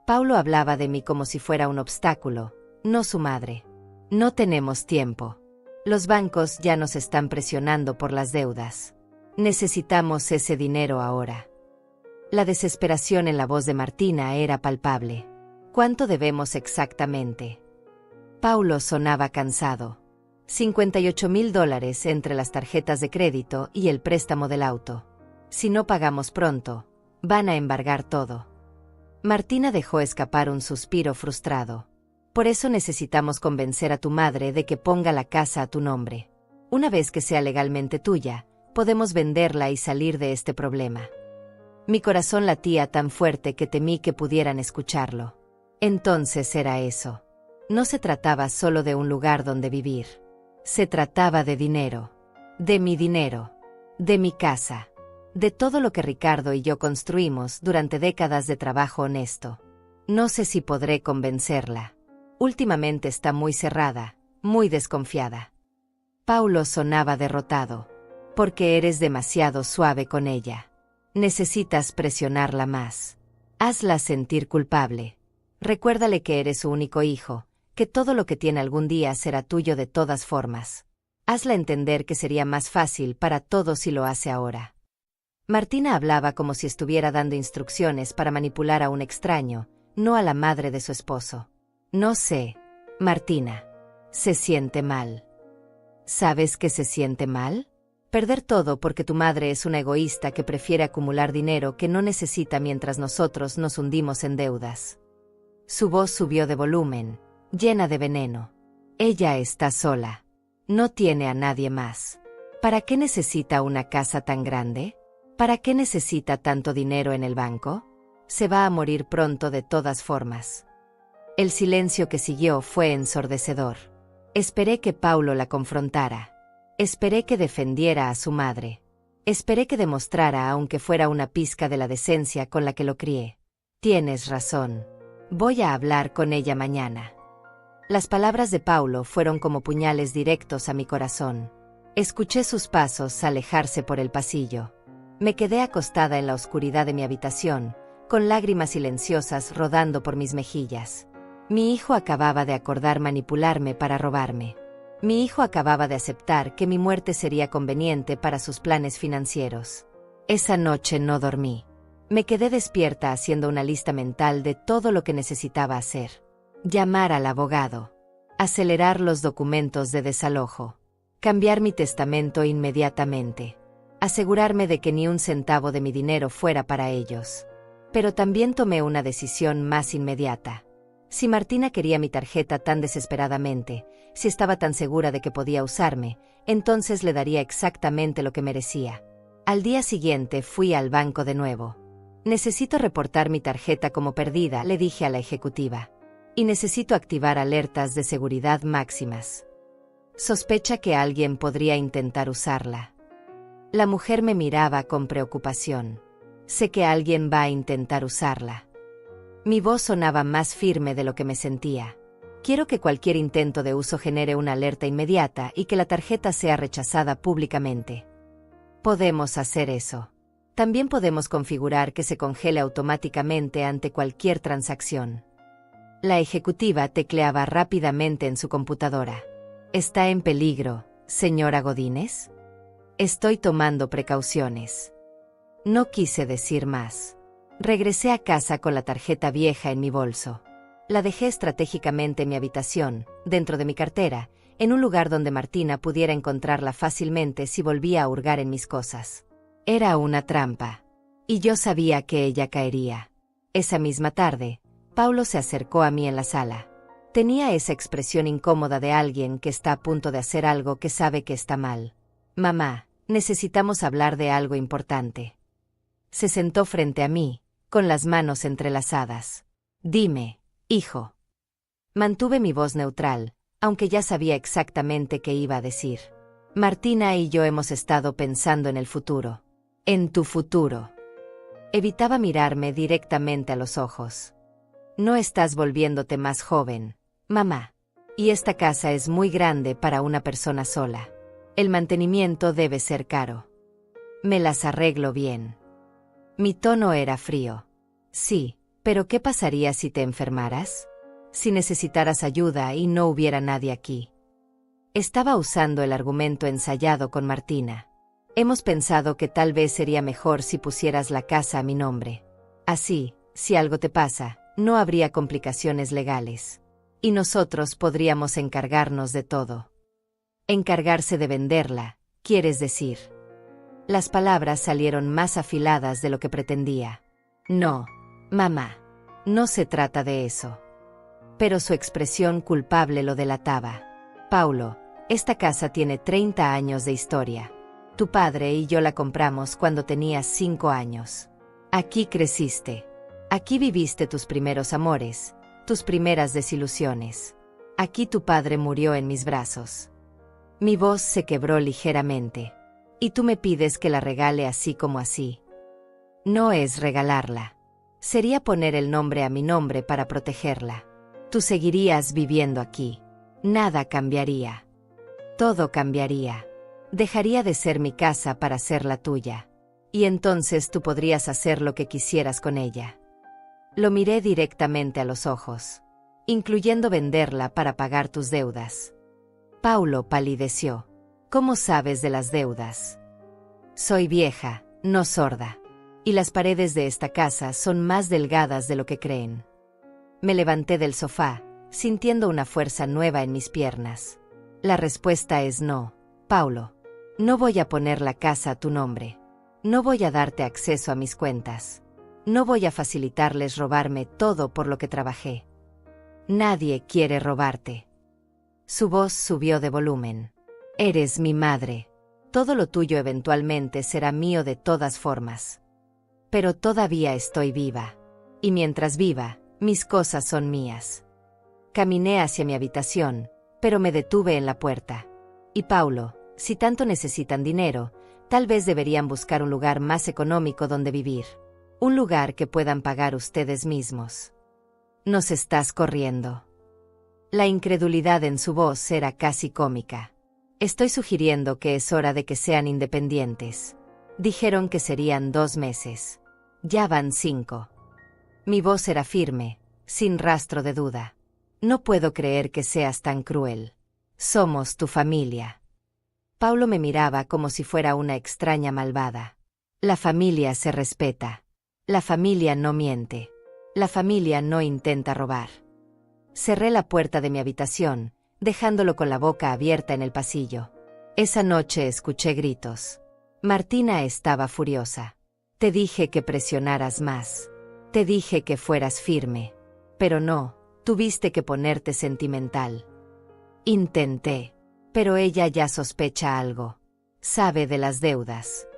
Paulo hablaba de mí como si fuera un obstáculo, no su madre. No tenemos tiempo. Los bancos ya nos están presionando por las deudas. Necesitamos ese dinero ahora. La desesperación en la voz de Martina era palpable. ¿Cuánto debemos exactamente? Paulo sonaba cansado. $58,000 entre las tarjetas de crédito y el préstamo del auto. Si no pagamos pronto, van a embargar todo. Martina dejó escapar un suspiro frustrado. Por eso necesitamos convencer a tu madre de que ponga la casa a tu nombre. Una vez que sea legalmente tuya, podemos venderla y salir de este problema. Mi corazón latía tan fuerte que temí que pudieran escucharlo. Entonces era eso. No se trataba solo de un lugar donde vivir. Se trataba de dinero. De mi dinero. De mi casa. De todo lo que Ricardo y yo construimos durante décadas de trabajo honesto. No sé si podré convencerla. Últimamente está muy cerrada, muy desconfiada. Paulo sonaba derrotado. Porque eres demasiado suave con ella. Necesitas presionarla más. Hazla sentir culpable. Recuérdale que eres su único hijo, que todo lo que tiene algún día será tuyo de todas formas. Hazla entender que sería más fácil para todos si lo hace ahora. Martina hablaba como si estuviera dando instrucciones para manipular a un extraño, no a la madre de su esposo. No sé, Martina. Se siente mal. ¿Sabes que se siente mal? Perder todo porque tu madre es una egoísta que prefiere acumular dinero que no necesita mientras nosotros nos hundimos en deudas. Su voz subió de volumen, llena de veneno. Ella está sola. No tiene a nadie más. ¿Para qué necesita una casa tan grande? ¿Para qué necesita tanto dinero en el banco? Se va a morir pronto de todas formas. El silencio que siguió fue ensordecedor. Esperé que Paulo la confrontara. Esperé que defendiera a su madre. Esperé que demostrara, aunque fuera una pizca de la decencia con la que lo crié. Tienes razón. Voy a hablar con ella mañana. Las palabras de Paulo fueron como puñales directos a mi corazón. Escuché sus pasos alejarse por el pasillo. Me quedé acostada en la oscuridad de mi habitación, con lágrimas silenciosas rodando por mis mejillas. Mi hijo acababa de acordar manipularme para robarme. Mi hijo acababa de aceptar que mi muerte sería conveniente para sus planes financieros. Esa noche no dormí. Me quedé despierta haciendo una lista mental de todo lo que necesitaba hacer. Llamar al abogado. Acelerar los documentos de desalojo. Cambiar mi testamento inmediatamente. Asegurarme de que ni un centavo de mi dinero fuera para ellos. Pero también tomé una decisión más inmediata. Si Martina quería mi tarjeta tan desesperadamente, si estaba tan segura de que podía usarme, entonces le daría exactamente lo que merecía. Al día siguiente fui al banco de nuevo. Necesito reportar mi tarjeta como perdida, le dije a la ejecutiva. Y necesito activar alertas de seguridad máximas. Sospecha que alguien podría intentar usarla. La mujer me miraba con preocupación. Sé que alguien va a intentar usarla. Mi voz sonaba más firme de lo que me sentía. Quiero que cualquier intento de uso genere una alerta inmediata y que la tarjeta sea rechazada públicamente. Podemos hacer eso. También podemos configurar que se congele automáticamente ante cualquier transacción. La ejecutiva tecleaba rápidamente en su computadora. ¿Está en peligro, señora Godínez? Estoy tomando precauciones. No quise decir más. Regresé a casa con la tarjeta vieja en mi bolso. La dejé estratégicamente en mi habitación, dentro de mi cartera, en un lugar donde Martina pudiera encontrarla fácilmente si volvía a hurgar en mis cosas. Era una trampa. Y yo sabía que ella caería. Esa misma tarde, Paulo se acercó a mí en la sala. Tenía esa expresión incómoda de alguien que está a punto de hacer algo que sabe que está mal. Mamá, necesitamos hablar de algo importante. Se sentó frente a mí, con las manos entrelazadas. Dime, hijo. Mantuve mi voz neutral, aunque ya sabía exactamente qué iba a decir. Martina y yo hemos estado pensando en el futuro. En tu futuro. Evitaba mirarme directamente a los ojos. No estás volviéndote más joven, mamá. Y esta casa es muy grande para una persona sola. El mantenimiento debe ser caro. Me las arreglo bien. Mi tono era frío. Sí, pero ¿qué pasaría si te enfermaras? Si necesitaras ayuda y no hubiera nadie aquí. Estaba usando el argumento ensayado con Martina. Hemos pensado que tal vez sería mejor si pusieras la casa a mi nombre. Así, si algo te pasa, no habría complicaciones legales. Y nosotros podríamos encargarnos de todo. Encargarse de venderla, quieres decir. Las palabras salieron más afiladas de lo que pretendía. No, mamá, no se trata de eso. Pero su expresión culpable lo delataba. Paulo, esta casa tiene 30 años de historia. Tu padre y yo la compramos cuando tenías 5 años. Aquí creciste. Aquí viviste tus primeros amores, tus primeras desilusiones. Aquí tu padre murió en mis brazos. Mi voz se quebró ligeramente. Y tú me pides que la regale así como así. No es regalarla. Sería poner el nombre a mi nombre para protegerla. Tú seguirías viviendo aquí. Nada cambiaría. Todo cambiaría. Dejaría de ser mi casa para ser la tuya. Y entonces tú podrías hacer lo que quisieras con ella. Lo miré directamente a los ojos, incluyendo venderla para pagar tus deudas. Paulo palideció. ¿Cómo sabes de las deudas? Soy vieja, no sorda. Y las paredes de esta casa son más delgadas de lo que creen. Me levanté del sofá, sintiendo una fuerza nueva en mis piernas. La respuesta es no, Paulo. No voy a poner la casa a tu nombre. No voy a darte acceso a mis cuentas. No voy a facilitarles robarme todo por lo que trabajé. Nadie quiere robarte. Su voz subió de volumen. Eres mi madre. Todo lo tuyo eventualmente será mío de todas formas. Pero todavía estoy viva. Y mientras viva, mis cosas son mías. Caminé hacia mi habitación, pero me detuve en la puerta. Y Paulo, si tanto necesitan dinero, tal vez deberían buscar un lugar más económico donde vivir. Un lugar que puedan pagar ustedes mismos. Nos estás corriendo. La incredulidad en su voz era casi cómica. Estoy sugiriendo que es hora de que sean independientes. Dijeron que serían 2 meses. Ya van 5. Mi voz era firme, sin rastro de duda. No puedo creer que seas tan cruel. Somos tu familia. Paulo me miraba como si fuera una extraña malvada. La familia se respeta. La familia no miente. La familia no intenta robar. Cerré la puerta de mi habitación, dejándolo con la boca abierta en el pasillo. Esa noche escuché gritos. Martina estaba furiosa. Te dije que presionaras más. Te dije que fueras firme. Pero no, tuviste que ponerte sentimental. Intenté. Pero ella ya sospecha algo. Sabe de las deudas.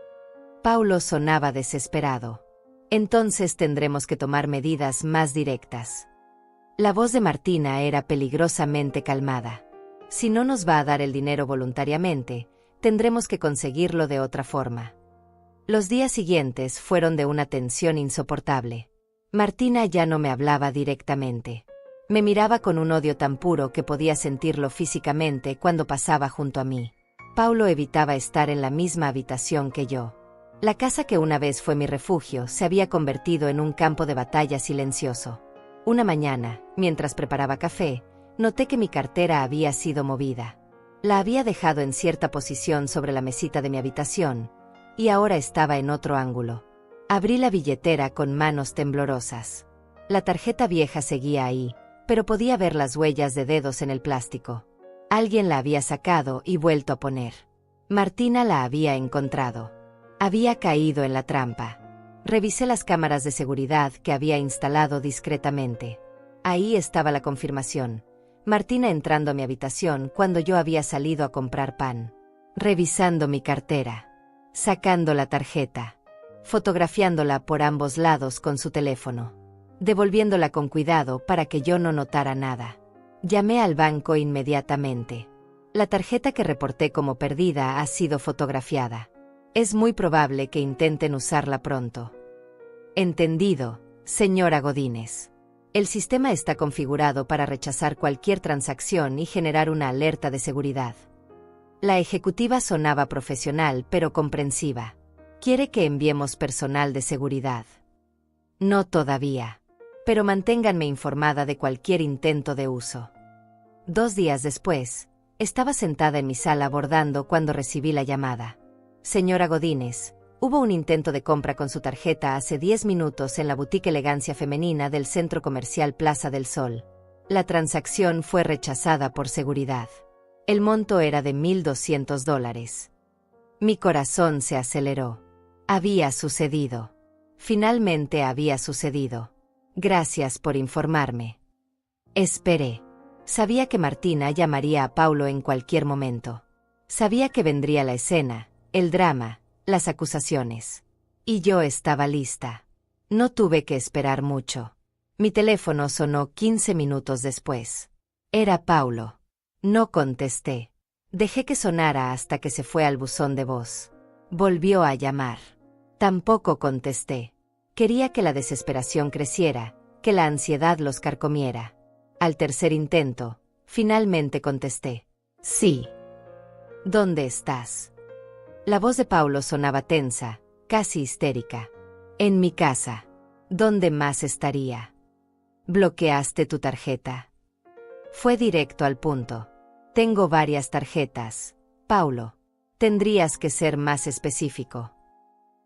Paulo sonaba desesperado. Entonces tendremos que tomar medidas más directas. La voz de Martina era peligrosamente calmada. Si no nos va a dar el dinero voluntariamente, tendremos que conseguirlo de otra forma. Los días siguientes fueron de una tensión insoportable. Martina ya no me hablaba directamente. Me miraba con un odio tan puro que podía sentirlo físicamente cuando pasaba junto a mí. Paulo evitaba estar en la misma habitación que yo. La casa que una vez fue mi refugio se había convertido en un campo de batalla silencioso. Una mañana, mientras preparaba café, noté que mi cartera había sido movida. La había dejado en cierta posición sobre la mesita de mi habitación, y ahora estaba en otro ángulo. Abrí la billetera con manos temblorosas. La tarjeta vieja seguía ahí, pero podía ver las huellas de dedos en el plástico. Alguien la había sacado y vuelto a poner. Martina la había encontrado. Había caído en la trampa. Revisé las cámaras de seguridad que había instalado discretamente. Ahí estaba la confirmación. Martina entrando a mi habitación cuando yo había salido a comprar pan. Revisando mi cartera. Sacando la tarjeta. Fotografiándola por ambos lados con su teléfono. Devolviéndola con cuidado para que yo no notara nada. Llamé al banco inmediatamente. La tarjeta que reporté como perdida ha sido fotografiada. Es muy probable que intenten usarla pronto. Entendido, señora Godínez. El sistema está configurado para rechazar cualquier transacción y generar una alerta de seguridad. La ejecutiva sonaba profesional pero comprensiva. ¿Quiere que enviemos personal de seguridad? No todavía. Pero manténganme informada de cualquier intento de uso. 2 días después, estaba sentada en mi sala bordando cuando recibí la llamada. Señora Godínez, hubo un intento de compra con su tarjeta hace 10 minutos en la boutique Elegancia Femenina del centro comercial Plaza del Sol. La transacción fue rechazada por seguridad. El monto era de $1,200. Mi corazón se aceleró. Había sucedido. Finalmente había sucedido. Gracias por informarme. Esperé. Sabía que Martina llamaría a Paulo en cualquier momento. Sabía que vendría la escena, el drama, las acusaciones. Y yo estaba lista. No tuve que esperar mucho. Mi teléfono sonó 15 minutos después. Era Paulo. No contesté. Dejé que sonara hasta que se fue al buzón de voz. Volvió a llamar. Tampoco contesté. Quería que la desesperación creciera, que la ansiedad los carcomiera. Al tercer intento, finalmente contesté. Sí. ¿Dónde estás? La voz de Paulo sonaba tensa, casi histérica. En mi casa. ¿Dónde más estaría? ¿Bloqueaste tu tarjeta? Fue directo al punto. Tengo varias tarjetas, Paulo. Tendrías que ser más específico.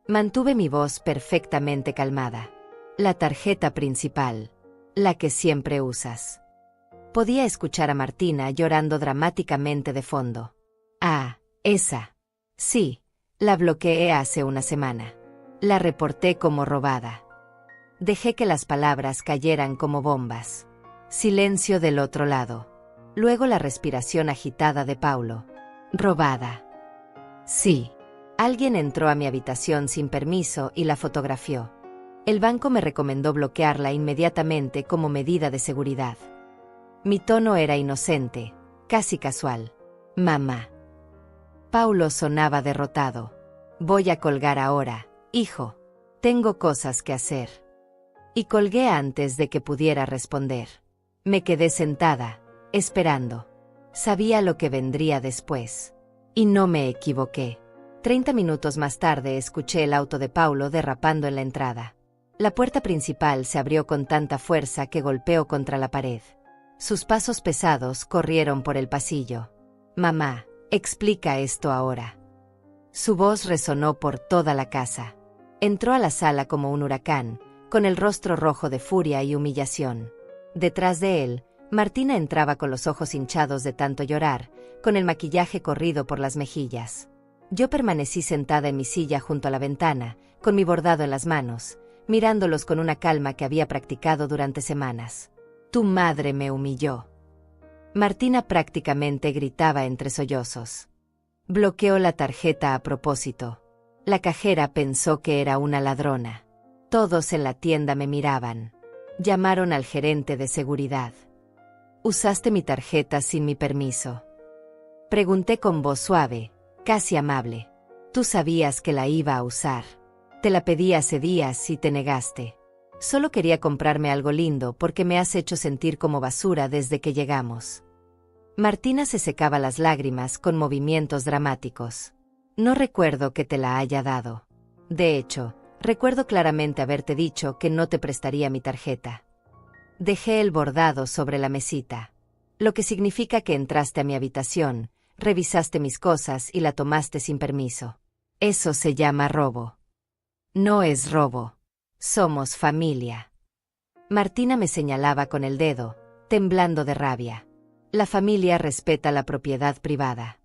Mantuve mi voz perfectamente calmada. La tarjeta principal. La que siempre usas. Podía escuchar a Martina llorando dramáticamente de fondo. Ah, esa. Sí, la bloqueé hace una semana. La reporté como robada. Dejé que las palabras cayeran como bombas. Silencio del otro lado. Luego la respiración agitada de Paulo. Robada. Sí. Alguien entró a mi habitación sin permiso y la fotografió. El banco me recomendó bloquearla inmediatamente como medida de seguridad. Mi tono era inocente, casi casual. Mamá. Paulo sonaba derrotado. Voy a colgar ahora, hijo. Tengo cosas que hacer. Y colgué antes de que pudiera responder. Me quedé sentada, esperando. Sabía lo que vendría después. Y no me equivoqué. 30 minutos más tarde escuché el auto de Paulo derrapando en la entrada. La puerta principal se abrió con tanta fuerza que golpeó contra la pared. Sus pasos pesados corrieron por el pasillo. Mamá, explica esto ahora. Su voz resonó por toda la casa. Entró a la sala como un huracán, con el rostro rojo de furia y humillación. Detrás de él, Martina entraba con los ojos hinchados de tanto llorar, con el maquillaje corrido por las mejillas. Yo permanecí sentada en mi silla junto a la ventana, con mi bordado en las manos, mirándolos con una calma que había practicado durante semanas. Tu madre me humilló. Martina prácticamente gritaba entre sollozos. Bloqueó la tarjeta a propósito. La cajera pensó que era una ladrona. Todos en la tienda me miraban. Llamaron al gerente de seguridad. ¿Usaste mi tarjeta sin mi permiso? Pregunté con voz suave, casi amable. Tú sabías que la iba a usar. Te la pedí hace días y te negaste. Solo quería comprarme algo lindo porque me has hecho sentir como basura desde que llegamos. Martina se secaba las lágrimas con movimientos dramáticos. No recuerdo que te la haya dado. De hecho, recuerdo claramente haberte dicho que no te prestaría mi tarjeta. Dejé el bordado sobre la mesita. Lo que significa que entraste a mi habitación, revisaste mis cosas y la tomaste sin permiso. Eso se llama robo. No es robo. Somos familia. Martina me señalaba con el dedo, temblando de rabia. La familia respeta la propiedad privada.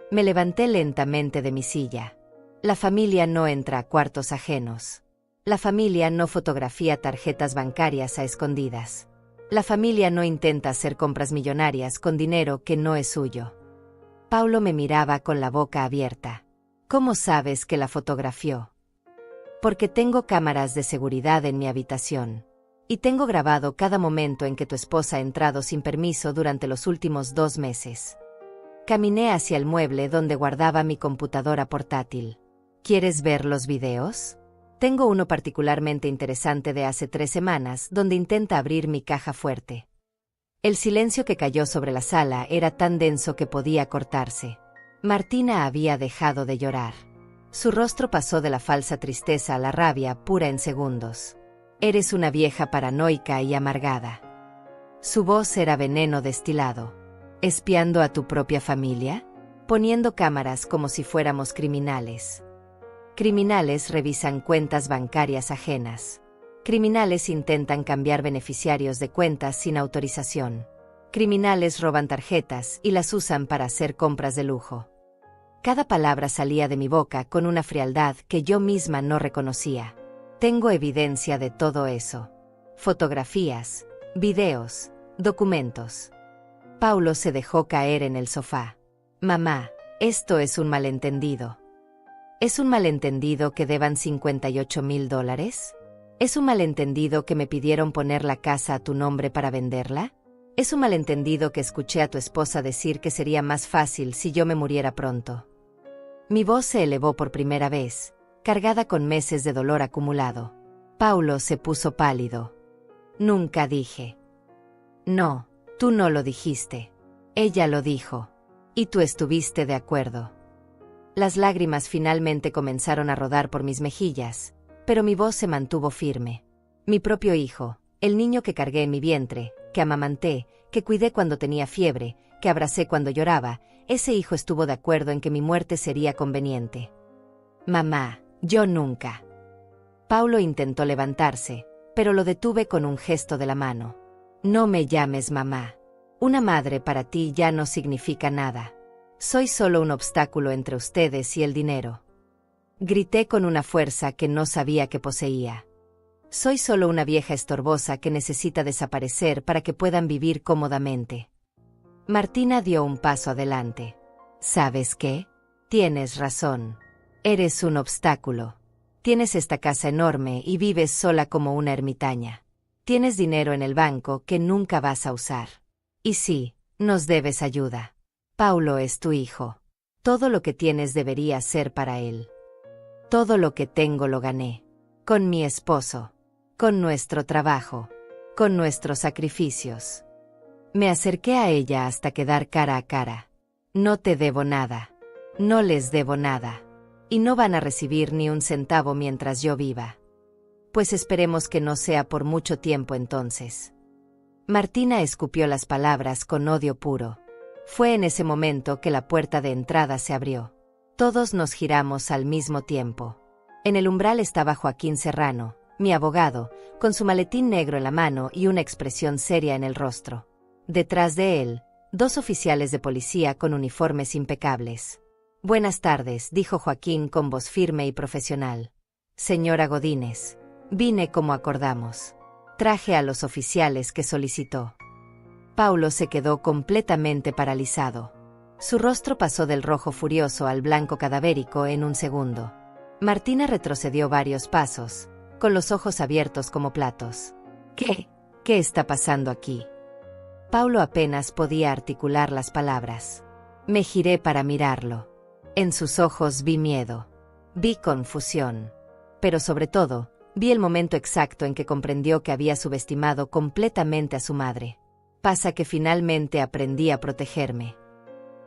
Me levanté lentamente de mi silla. La familia no entra a cuartos ajenos. La familia no fotografía tarjetas bancarias a escondidas. La familia no intenta hacer compras millonarias con dinero que no es suyo. Paulo me miraba con la boca abierta. ¿Cómo sabes que la fotografió? Porque tengo cámaras de seguridad en mi habitación. Y tengo grabado cada momento en que tu esposa ha entrado sin permiso durante los últimos 2 meses. Caminé hacia el mueble donde guardaba mi computadora portátil. ¿Quieres ver los videos? Tengo uno particularmente interesante de hace 3 semanas donde intenta abrir mi caja fuerte. El silencio que cayó sobre la sala era tan denso que podía cortarse. Martina había dejado de llorar. Su rostro pasó de la falsa tristeza a la rabia pura en segundos. Eres una vieja paranoica y amargada. Su voz era veneno destilado. ¿Espiando a tu propia familia? Poniendo cámaras como si fuéramos criminales. Criminales revisan cuentas bancarias ajenas. Criminales intentan cambiar beneficiarios de cuentas sin autorización. Criminales roban tarjetas y las usan para hacer compras de lujo. Cada palabra salía de mi boca con una frialdad que yo misma no reconocía. Tengo evidencia de todo eso. Fotografías, videos, documentos. Paulo se dejó caer en el sofá. Mamá, esto es un malentendido. ¿Es un malentendido que deban $58,000? ¿Es un malentendido que me pidieron poner la casa a tu nombre para venderla? ¿Es un malentendido que escuché a tu esposa decir que sería más fácil si yo me muriera pronto? Mi voz se elevó por primera vez, cargada con meses de dolor acumulado. Paulo se puso pálido. Nunca dije. No, tú no lo dijiste. Ella lo dijo. Y tú estuviste de acuerdo. Las lágrimas finalmente comenzaron a rodar por mis mejillas, pero mi voz se mantuvo firme. Mi propio hijo, el niño que cargué en mi vientre, que amamanté, que cuidé cuando tenía fiebre, que abracé cuando lloraba, ese hijo estuvo de acuerdo en que mi muerte sería conveniente. Mamá, yo nunca. Paulo intentó levantarse, pero lo detuve con un gesto de la mano. No me llames mamá. Una madre para ti ya no significa nada. Soy solo un obstáculo entre ustedes y el dinero. Grité con una fuerza que no sabía que poseía. Soy solo una vieja estorbosa que necesita desaparecer para que puedan vivir cómodamente. Martina dio un paso adelante. ¿Sabes qué? Tienes razón. Eres un obstáculo. Tienes esta casa enorme y vives sola como una ermitaña. Tienes dinero en el banco que nunca vas a usar. Y sí, nos debes ayuda. Paulo es tu hijo. Todo lo que tienes debería ser para él. Todo lo que tengo lo gané. Con mi esposo. Con nuestro trabajo. Con nuestros sacrificios. Me acerqué a ella hasta quedar cara a cara. No te debo nada. No les debo nada. Y no van a recibir ni un centavo mientras yo viva. Pues esperemos que no sea por mucho tiempo entonces. Martina escupió las palabras con odio puro. Fue en ese momento que la puerta de entrada se abrió. Todos nos giramos al mismo tiempo. En el umbral estaba Joaquín Serrano, mi abogado, con su maletín negro en la mano y una expresión seria en el rostro. Detrás de él, 2 oficiales de policía con uniformes impecables. «Buenas tardes», dijo Joaquín con voz firme y profesional. «Señora Godínez, vine como acordamos. Traje a los oficiales que solicitó». Paulo se quedó completamente paralizado. Su rostro pasó del rojo furioso al blanco cadavérico en un segundo. Martina retrocedió varios pasos, con los ojos abiertos como platos. ¿Qué está pasando aquí? Paulo apenas podía articular las palabras. Me giré para mirarlo. En sus ojos vi miedo. Vi confusión. Pero sobre todo, vi el momento exacto en que comprendió que había subestimado completamente a su madre. Pasa que finalmente aprendí a protegerme.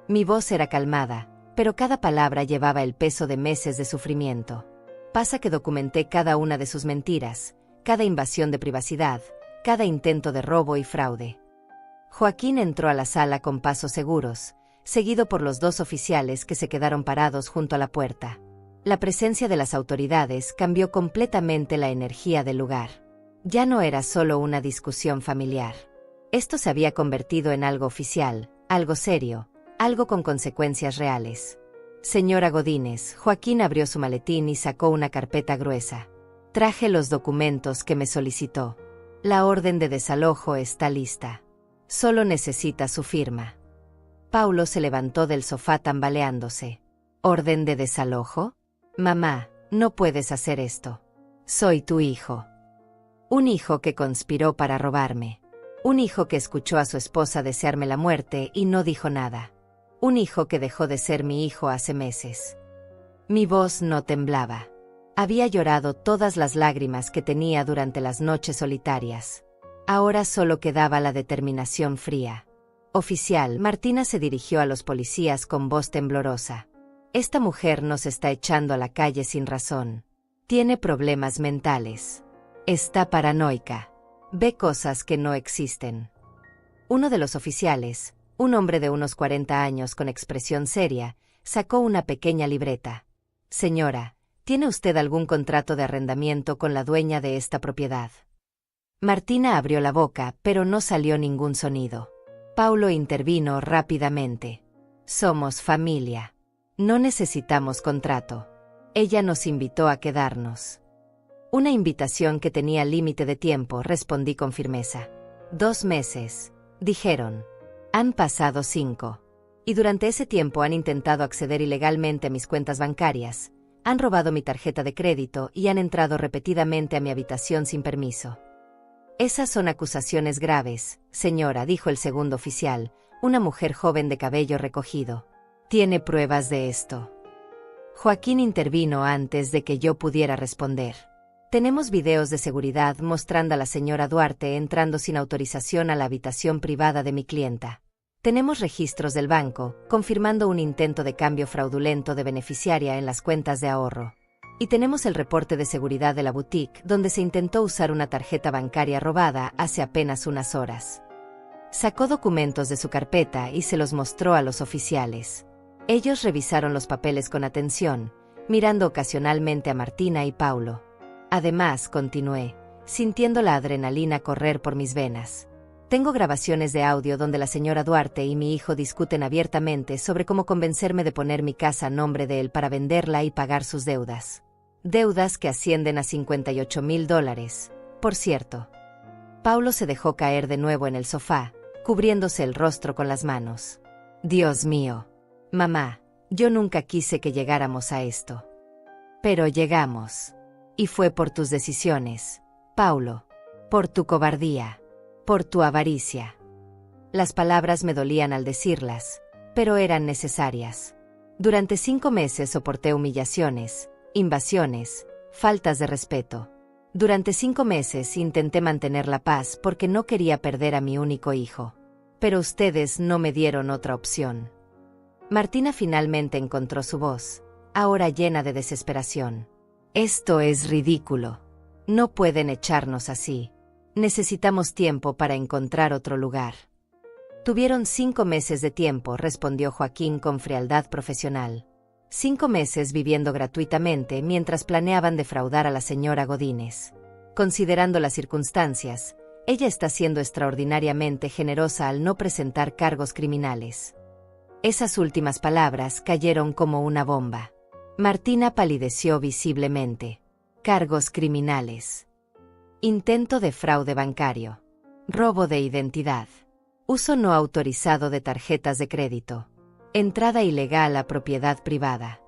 Mi voz era calmada, pero cada palabra llevaba el peso de meses de sufrimiento. Pasa que documenté cada una de sus mentiras, cada invasión de privacidad, cada intento de robo y fraude. Joaquín entró a la sala con pasos seguros, seguido por los 2 oficiales que se quedaron parados junto a la puerta. La presencia de las autoridades cambió completamente la energía del lugar. Ya no era solo una discusión familiar. Esto se había convertido en algo oficial, algo serio, algo con consecuencias reales. Señora Godínez, Joaquín abrió su maletín y sacó una carpeta gruesa. Traje los documentos que me solicitó. La orden de desalojo está lista. Solo necesita su firma. Paulo se levantó del sofá tambaleándose. ¿Orden de desalojo? Mamá, no puedes hacer esto. Soy tu hijo. Un hijo que conspiró para robarme. Un hijo que escuchó a su esposa desearme la muerte y no dijo nada. Un hijo que dejó de ser mi hijo hace meses. Mi voz no temblaba. Había llorado todas las lágrimas que tenía durante las noches solitarias. Ahora solo quedaba la determinación fría. Oficial, Martina se dirigió a los policías con voz temblorosa. Esta mujer nos está echando a la calle sin razón. Tiene problemas mentales. Está paranoica. Ve cosas que no existen. Uno de los oficiales, un hombre de unos 40 años con expresión seria, sacó una pequeña libreta. Señora, ¿tiene usted algún contrato de arrendamiento con la dueña de esta propiedad? Martina abrió la boca, pero no salió ningún sonido. Paulo intervino rápidamente. Somos familia. No necesitamos contrato. Ella nos invitó a quedarnos. Una invitación que tenía límite de tiempo, respondí con firmeza. 2 meses, dijeron. Han pasado 5. Y durante ese tiempo han intentado acceder ilegalmente a mis cuentas bancarias, han robado mi tarjeta de crédito y han entrado repetidamente a mi habitación sin permiso. Esas son acusaciones graves, señora, dijo el segundo oficial, una mujer joven de cabello recogido. ¿Tiene pruebas de esto? Joaquín intervino antes de que yo pudiera responder. Tenemos videos de seguridad mostrando a la señora Duarte entrando sin autorización a la habitación privada de mi clienta. Tenemos registros del banco, confirmando un intento de cambio fraudulento de beneficiaria en las cuentas de ahorro. Y tenemos el reporte de seguridad de la boutique, donde se intentó usar una tarjeta bancaria robada hace apenas unas horas. Sacó documentos de su carpeta y se los mostró a los oficiales. Ellos revisaron los papeles con atención, mirando ocasionalmente a Martina y Paulo. Además, continué, sintiendo la adrenalina correr por mis venas. Tengo grabaciones de audio donde la señora Duarte y mi hijo discuten abiertamente sobre cómo convencerme de poner mi casa a nombre de él para venderla y pagar sus deudas. Deudas que ascienden a $58,000, por cierto. Paulo se dejó caer de nuevo en el sofá, cubriéndose el rostro con las manos. Dios mío. Mamá, yo nunca quise que llegáramos a esto. Pero llegamos. Y fue por tus decisiones, Paulo. Por tu cobardía. Por tu avaricia. Las palabras me dolían al decirlas, pero eran necesarias. Durante 5 meses soporté humillaciones, invasiones, faltas de respeto. Durante 5 meses intenté mantener la paz porque no quería perder a mi único hijo. Pero ustedes no me dieron otra opción. Martina finalmente encontró su voz, ahora llena de desesperación. Esto es ridículo. No pueden echarnos así. Necesitamos tiempo para encontrar otro lugar. Tuvieron 5 meses de tiempo, respondió Joaquín con frialdad profesional. 5 meses viviendo gratuitamente mientras planeaban defraudar a la señora Godínez. Considerando las circunstancias, ella está siendo extraordinariamente generosa al no presentar cargos criminales. Esas últimas palabras cayeron como una bomba. Martina palideció visiblemente. Cargos criminales. Intento de fraude bancario. Robo de identidad. Uso no autorizado de tarjetas de crédito. Entrada ilegal a propiedad privada.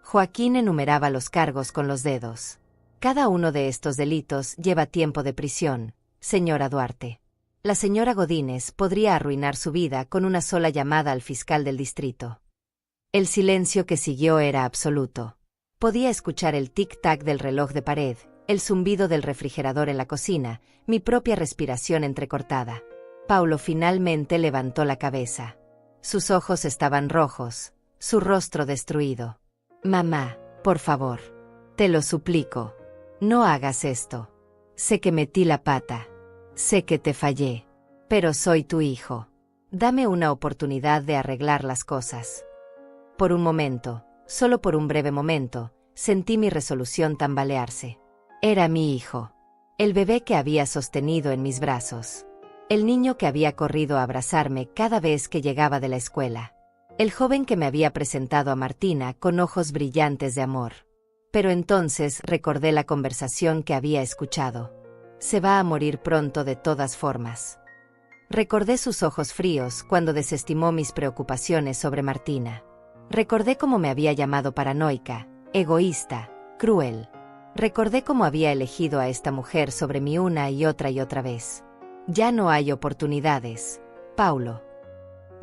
Joaquín enumeraba los cargos con los dedos. Cada uno de estos delitos lleva tiempo de prisión, señora Duarte. La señora Godínez podría arruinar su vida con una sola llamada al fiscal del distrito. El silencio que siguió era absoluto. Podía escuchar el tic-tac del reloj de pared, el zumbido del refrigerador en la cocina, mi propia respiración entrecortada. Paulo finalmente levantó la cabeza. Sus ojos estaban rojos, su rostro destruido. Mamá, por favor. Te lo suplico. No hagas esto. Sé que metí la pata. Sé que te fallé. Pero soy tu hijo. Dame una oportunidad de arreglar las cosas. Por un momento, solo por un breve momento, sentí mi resolución tambalearse. Era mi hijo. El bebé que había sostenido en mis brazos. El niño que había corrido a abrazarme cada vez que llegaba de la escuela. El joven que me había presentado a Martina con ojos brillantes de amor. Pero entonces recordé la conversación que había escuchado. Se va a morir pronto de todas formas. Recordé sus ojos fríos cuando desestimó mis preocupaciones sobre Martina. Recordé cómo me había llamado paranoica, egoísta, cruel. Recordé cómo había elegido a esta mujer sobre mí una y otra vez. Ya no hay oportunidades, Paulo.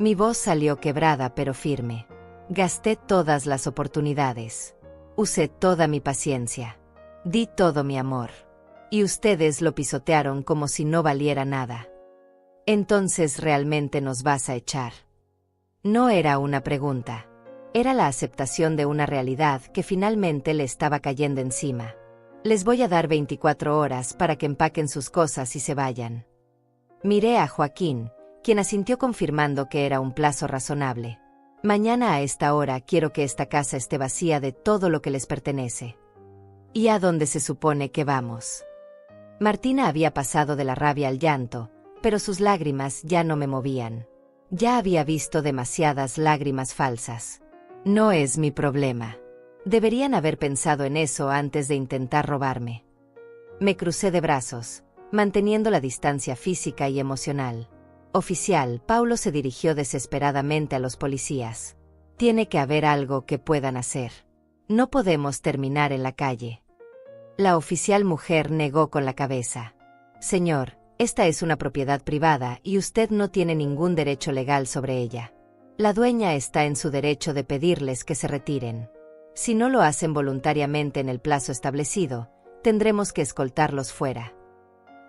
Mi voz salió quebrada pero firme. Gasté todas las oportunidades. Usé toda mi paciencia. Di todo mi amor. Y ustedes lo pisotearon como si no valiera nada. Entonces realmente nos vas a echar. No era una pregunta. Era la aceptación de una realidad que finalmente le estaba cayendo encima. Les voy a dar 24 horas para que empaquen sus cosas y se vayan. Miré a Joaquín, quien asintió confirmando que era un plazo razonable. Mañana a esta hora quiero que esta casa esté vacía de todo lo que les pertenece. ¿Y a dónde se supone que vamos? Martina había pasado de la rabia al llanto, pero sus lágrimas ya no me movían. Ya había visto demasiadas lágrimas falsas. No es mi problema. Deberían haber pensado en eso antes de intentar robarme. Me crucé de brazos, manteniendo la distancia física y emocional. Oficial, Paulo se dirigió desesperadamente a los policías. Tiene que haber algo que puedan hacer. No podemos terminar en la calle. La oficial mujer negó con la cabeza. Señor, esta es una propiedad privada y usted no tiene ningún derecho legal sobre ella. La dueña está en su derecho de pedirles que se retiren. Si no lo hacen voluntariamente en el plazo establecido, tendremos que escoltarlos fuera.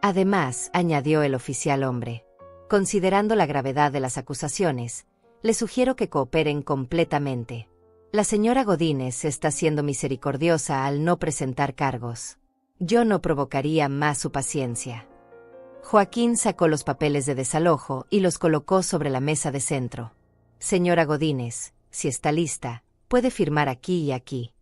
Además, añadió el oficial hombre, considerando la gravedad de las acusaciones, le sugiero que cooperen completamente. La señora Godínez está siendo misericordiosa al no presentar cargos. Yo no provocaría más su paciencia. Joaquín sacó los papeles de desalojo y los colocó sobre la mesa de centro. Señora Godínez, si está lista, puede firmar aquí y aquí.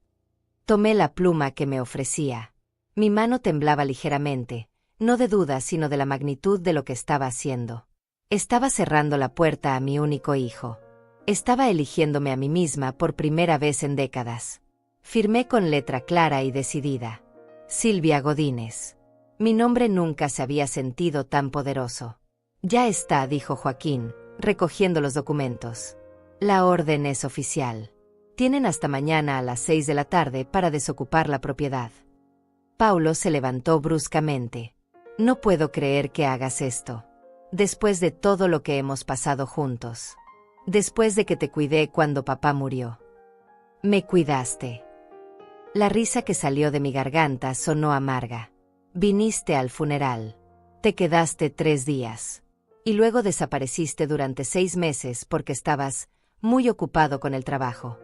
Tomé la pluma que me ofrecía. Mi mano temblaba ligeramente, no de duda sino de la magnitud de lo que estaba haciendo. Estaba cerrando la puerta a mi único hijo. Estaba eligiéndome a mí misma por primera vez en décadas. Firmé con letra clara y decidida. Silvia Godínez. Mi nombre nunca se había sentido tan poderoso. Ya está, dijo Joaquín, recogiendo los documentos. La orden es oficial. Tienen hasta mañana a las 6 de la tarde para desocupar la propiedad. Paulo se levantó bruscamente. No puedo creer que hagas esto. Después de todo lo que hemos pasado juntos. Después de que te cuidé cuando papá murió. Me cuidaste. La risa que salió de mi garganta sonó amarga. Viniste al funeral. Te quedaste 3 días. Y luego desapareciste durante 6 meses porque estabas muy ocupado con el trabajo.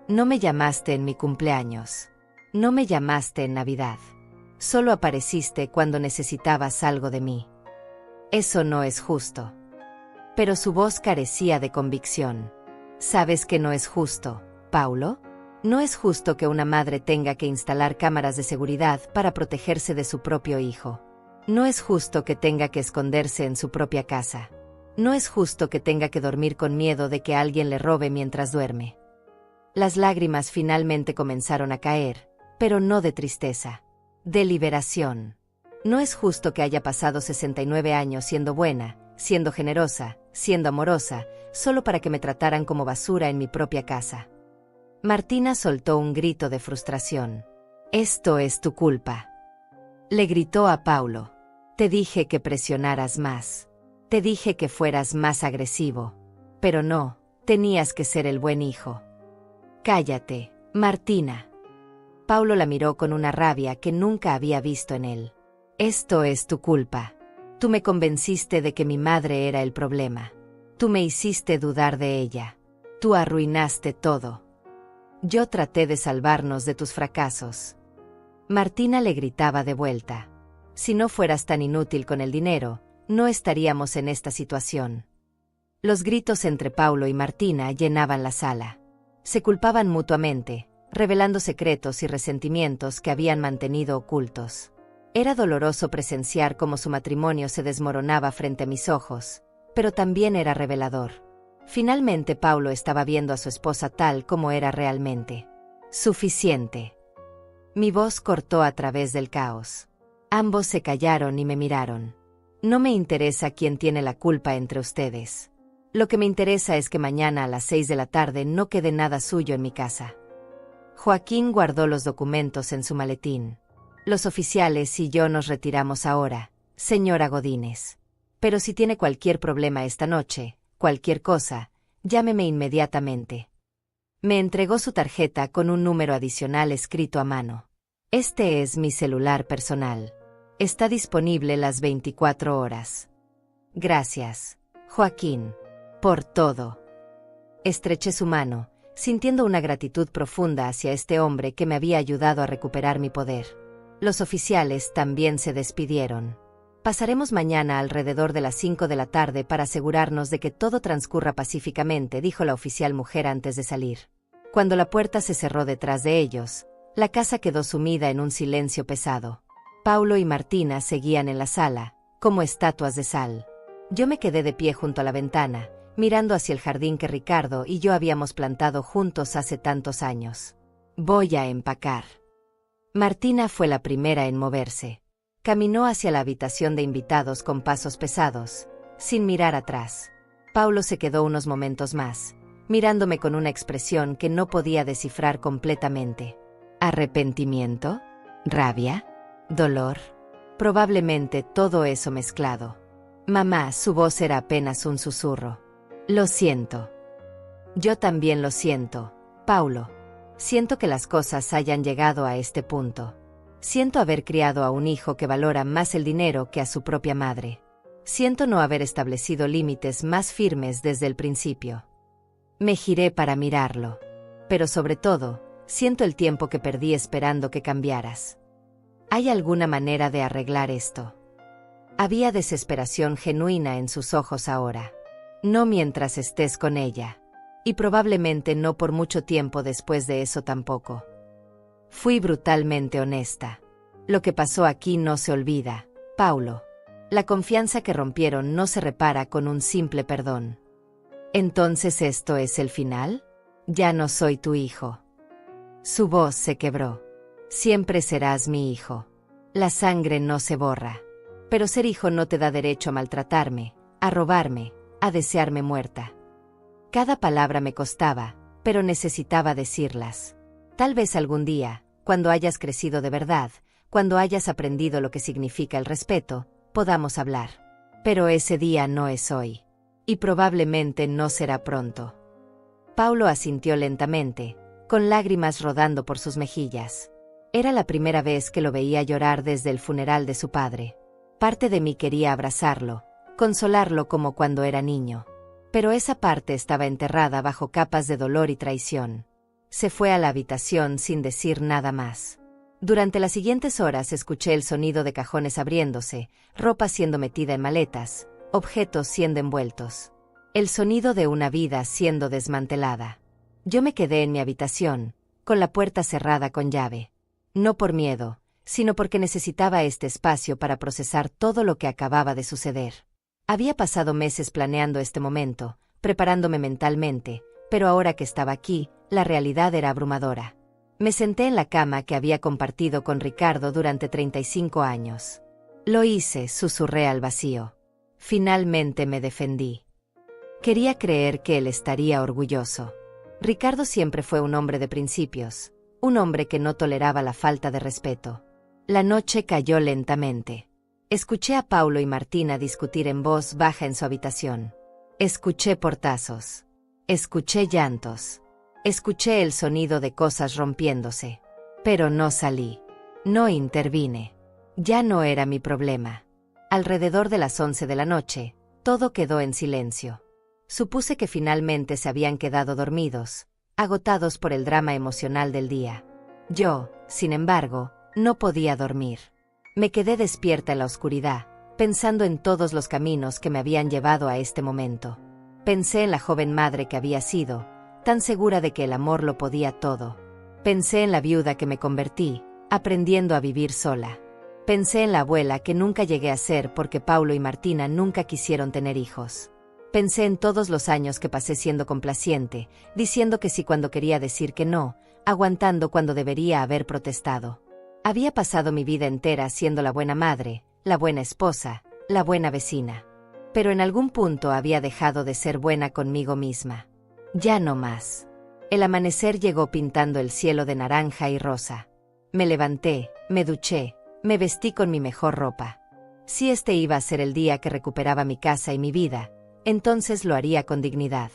No me llamaste en mi cumpleaños. No me llamaste en Navidad. Solo apareciste cuando necesitabas algo de mí. Eso no es justo. Pero su voz carecía de convicción. ¿Sabes que no es justo, Paulo? No es justo que una madre tenga que instalar cámaras de seguridad para protegerse de su propio hijo. No es justo que tenga que esconderse en su propia casa. No es justo que tenga que dormir con miedo de que alguien le robe mientras duerme. Las lágrimas finalmente comenzaron a caer, pero no de tristeza, de liberación. No es justo que haya pasado 69 años siendo buena, siendo generosa, siendo amorosa, solo para que me trataran como basura en mi propia casa. Martina soltó un grito de frustración. Esto es tu culpa. Le gritó a Paulo. Te dije que presionaras más. Te dije que fueras más agresivo. Pero no, tenías que ser el buen hijo. Cállate, Martina. Paulo la miró con una rabia que nunca había visto en él. Esto es tu culpa. Tú me convenciste de que mi madre era el problema. Tú me hiciste dudar de ella. Tú arruinaste todo. Yo traté de salvarnos de tus fracasos. Martina le gritaba de vuelta. Si no fueras tan inútil con el dinero, no estaríamos en esta situación. Los gritos entre Paulo y Martina llenaban la sala. Se culpaban mutuamente, revelando secretos y resentimientos que habían mantenido ocultos. Era doloroso presenciar cómo su matrimonio se desmoronaba frente a mis ojos, pero también era revelador. Finalmente Paulo estaba viendo a su esposa tal como era realmente. Suficiente. Mi voz cortó a través del caos. Ambos se callaron y me miraron. No me interesa quién tiene la culpa entre ustedes. Lo que me interesa es que mañana a las 6 de la tarde no quede nada suyo en mi casa. Joaquín guardó los documentos en su maletín. Los oficiales y yo nos retiramos ahora, señora Godínez. Pero si tiene cualquier problema esta noche, cualquier cosa, llámeme inmediatamente. Me entregó su tarjeta con un número adicional escrito a mano. Este es mi celular personal. Está disponible las 24 horas. Gracias, Joaquín, por todo. Estreché su mano, sintiendo una gratitud profunda hacia este hombre que me había ayudado a recuperar mi poder. Los oficiales también se despidieron. Pasaremos mañana alrededor de las 5 de la tarde para asegurarnos de que todo transcurra pacíficamente, dijo la oficial mujer antes de salir. Cuando la puerta se cerró detrás de ellos, la casa quedó sumida en un silencio pesado. Paulo y Martina seguían en la sala, como estatuas de sal. Yo me quedé de pie junto a la ventana, mirando hacia el jardín que Ricardo y yo habíamos plantado juntos hace tantos años. Voy a empacar. Martina fue la primera en moverse. Caminó hacia la habitación de invitados con pasos pesados, sin mirar atrás. Paulo se quedó unos momentos más, mirándome con una expresión que no podía descifrar completamente. ¿Arrepentimiento? ¿Rabia? ¿Dolor? Probablemente todo eso mezclado. Mamá, su voz era apenas un susurro. Lo siento. Yo también lo siento, Paulo. Siento que las cosas hayan llegado a este punto. Siento haber criado a un hijo que valora más el dinero que a su propia madre. Siento no haber establecido límites más firmes desde el principio. Me giré para mirarlo. Pero sobre todo, siento el tiempo que perdí esperando que cambiaras. ¿Hay alguna manera de arreglar esto? Había desesperación genuina en sus ojos ahora. No mientras estés con ella. Y probablemente no por mucho tiempo después de eso tampoco. Fui brutalmente honesta. Lo que pasó aquí no se olvida, Paulo. La confianza que rompieron no se repara con un simple perdón. ¿Entonces esto es el final? Ya no soy tu hijo. Su voz se quebró. Siempre serás mi hijo. La sangre no se borra. Pero ser hijo no te da derecho a maltratarme, a robarme, a desearme muerta. Cada palabra me costaba, pero necesitaba decirlas. Tal vez algún día, cuando hayas crecido de verdad, cuando hayas aprendido lo que significa el respeto, podamos hablar. Pero ese día no es hoy. Y probablemente no será pronto. Paulo asintió lentamente, con lágrimas rodando por sus mejillas. Era la primera vez que lo veía llorar desde el funeral de su padre. Parte de mí quería abrazarlo, consolarlo como cuando era niño. Pero esa parte estaba enterrada bajo capas de dolor y traición. Se fue a la habitación sin decir nada más. Durante las siguientes horas escuché el sonido de cajones abriéndose, ropa siendo metida en maletas, objetos siendo envueltos. El sonido de una vida siendo desmantelada. Yo me quedé en mi habitación, con la puerta cerrada con llave. No por miedo, sino porque necesitaba este espacio para procesar todo lo que acababa de suceder. Había pasado meses planeando este momento, preparándome mentalmente, pero ahora que estaba aquí, la realidad era abrumadora. Me senté en la cama que había compartido con Ricardo durante 35 años. Lo hice, susurré al vacío. Finalmente me defendí. Quería creer que él estaría orgulloso. Ricardo siempre fue un hombre de principios, un hombre que no toleraba la falta de respeto. La noche cayó lentamente. Escuché a Paulo y Martina discutir en voz baja en su habitación. Escuché portazos. Escuché llantos. Escuché el sonido de cosas rompiéndose. Pero no salí. No intervine. Ya no era mi problema. Alrededor de las 11 de la noche, todo quedó en silencio. Supuse que finalmente se habían quedado dormidos, agotados por el drama emocional del día. Yo, sin embargo, no podía dormir. Me quedé despierta en la oscuridad, pensando en todos los caminos que me habían llevado a este momento. Pensé en la joven madre que había sido, tan segura de que el amor lo podía todo. Pensé en la viuda que me convertí, aprendiendo a vivir sola. Pensé en la abuela que nunca llegué a ser porque Paulo y Martina nunca quisieron tener hijos. Pensé en todos los años que pasé siendo complaciente, diciendo que sí cuando quería decir que no, aguantando cuando debería haber protestado. Había pasado mi vida entera siendo la buena madre, la buena esposa, la buena vecina. Pero en algún punto había dejado de ser buena conmigo misma. Ya no más. El amanecer llegó pintando el cielo de naranja y rosa. Me levanté, me duché, me vestí con mi mejor ropa. Si este iba a ser el día que recuperaba mi casa y mi vida, entonces lo haría con dignidad.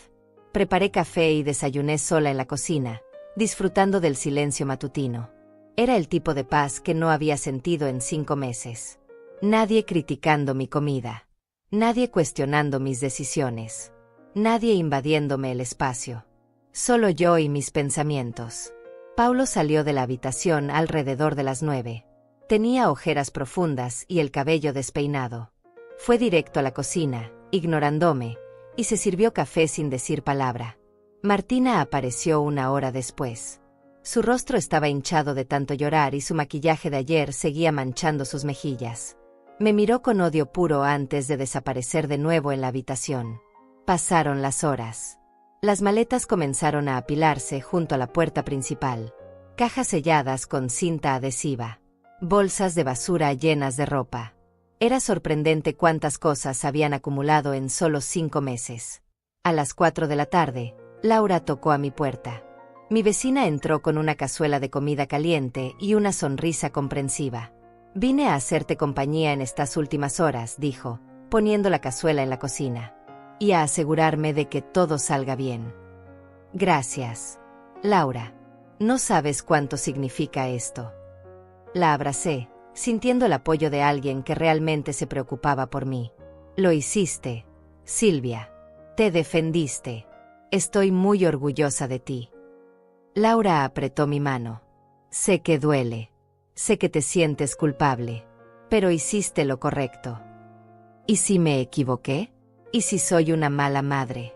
Preparé café y desayuné sola en la cocina, disfrutando del silencio matutino. Era el tipo de paz que no había sentido en 5 meses. Nadie criticando mi comida. Nadie cuestionando mis decisiones. Nadie invadiéndome el espacio. Solo yo y mis pensamientos. Paulo salió de la habitación alrededor de las 9. Tenía ojeras profundas y el cabello despeinado. Fue directo a la cocina, ignorándome, y se sirvió café sin decir palabra. Martina apareció 1 hora después. Su rostro estaba hinchado de tanto llorar y su maquillaje de ayer seguía manchando sus mejillas. Me miró con odio puro antes de desaparecer de nuevo en la habitación. Pasaron las horas. Las maletas comenzaron a apilarse junto a la puerta principal. Cajas selladas con cinta adhesiva. Bolsas de basura llenas de ropa. Era sorprendente cuántas cosas habían acumulado en solo 5 meses. A las 4 de la tarde, Laura tocó a mi puerta. Mi vecina entró con una cazuela de comida caliente y una sonrisa comprensiva. «Vine a hacerte compañía en estas últimas horas», dijo, poniendo la cazuela en la cocina. «Y a asegurarme de que todo salga bien». «Gracias, Laura. No sabes cuánto significa esto». La abracé, sintiendo el apoyo de alguien que realmente se preocupaba por mí. «Lo hiciste, Silvia. Te defendiste. Estoy muy orgullosa de ti». Laura apretó mi mano. «Sé que duele. Sé que te sientes culpable. Pero hiciste lo correcto». ¿Y si me equivoqué? ¿Y si soy una mala madre?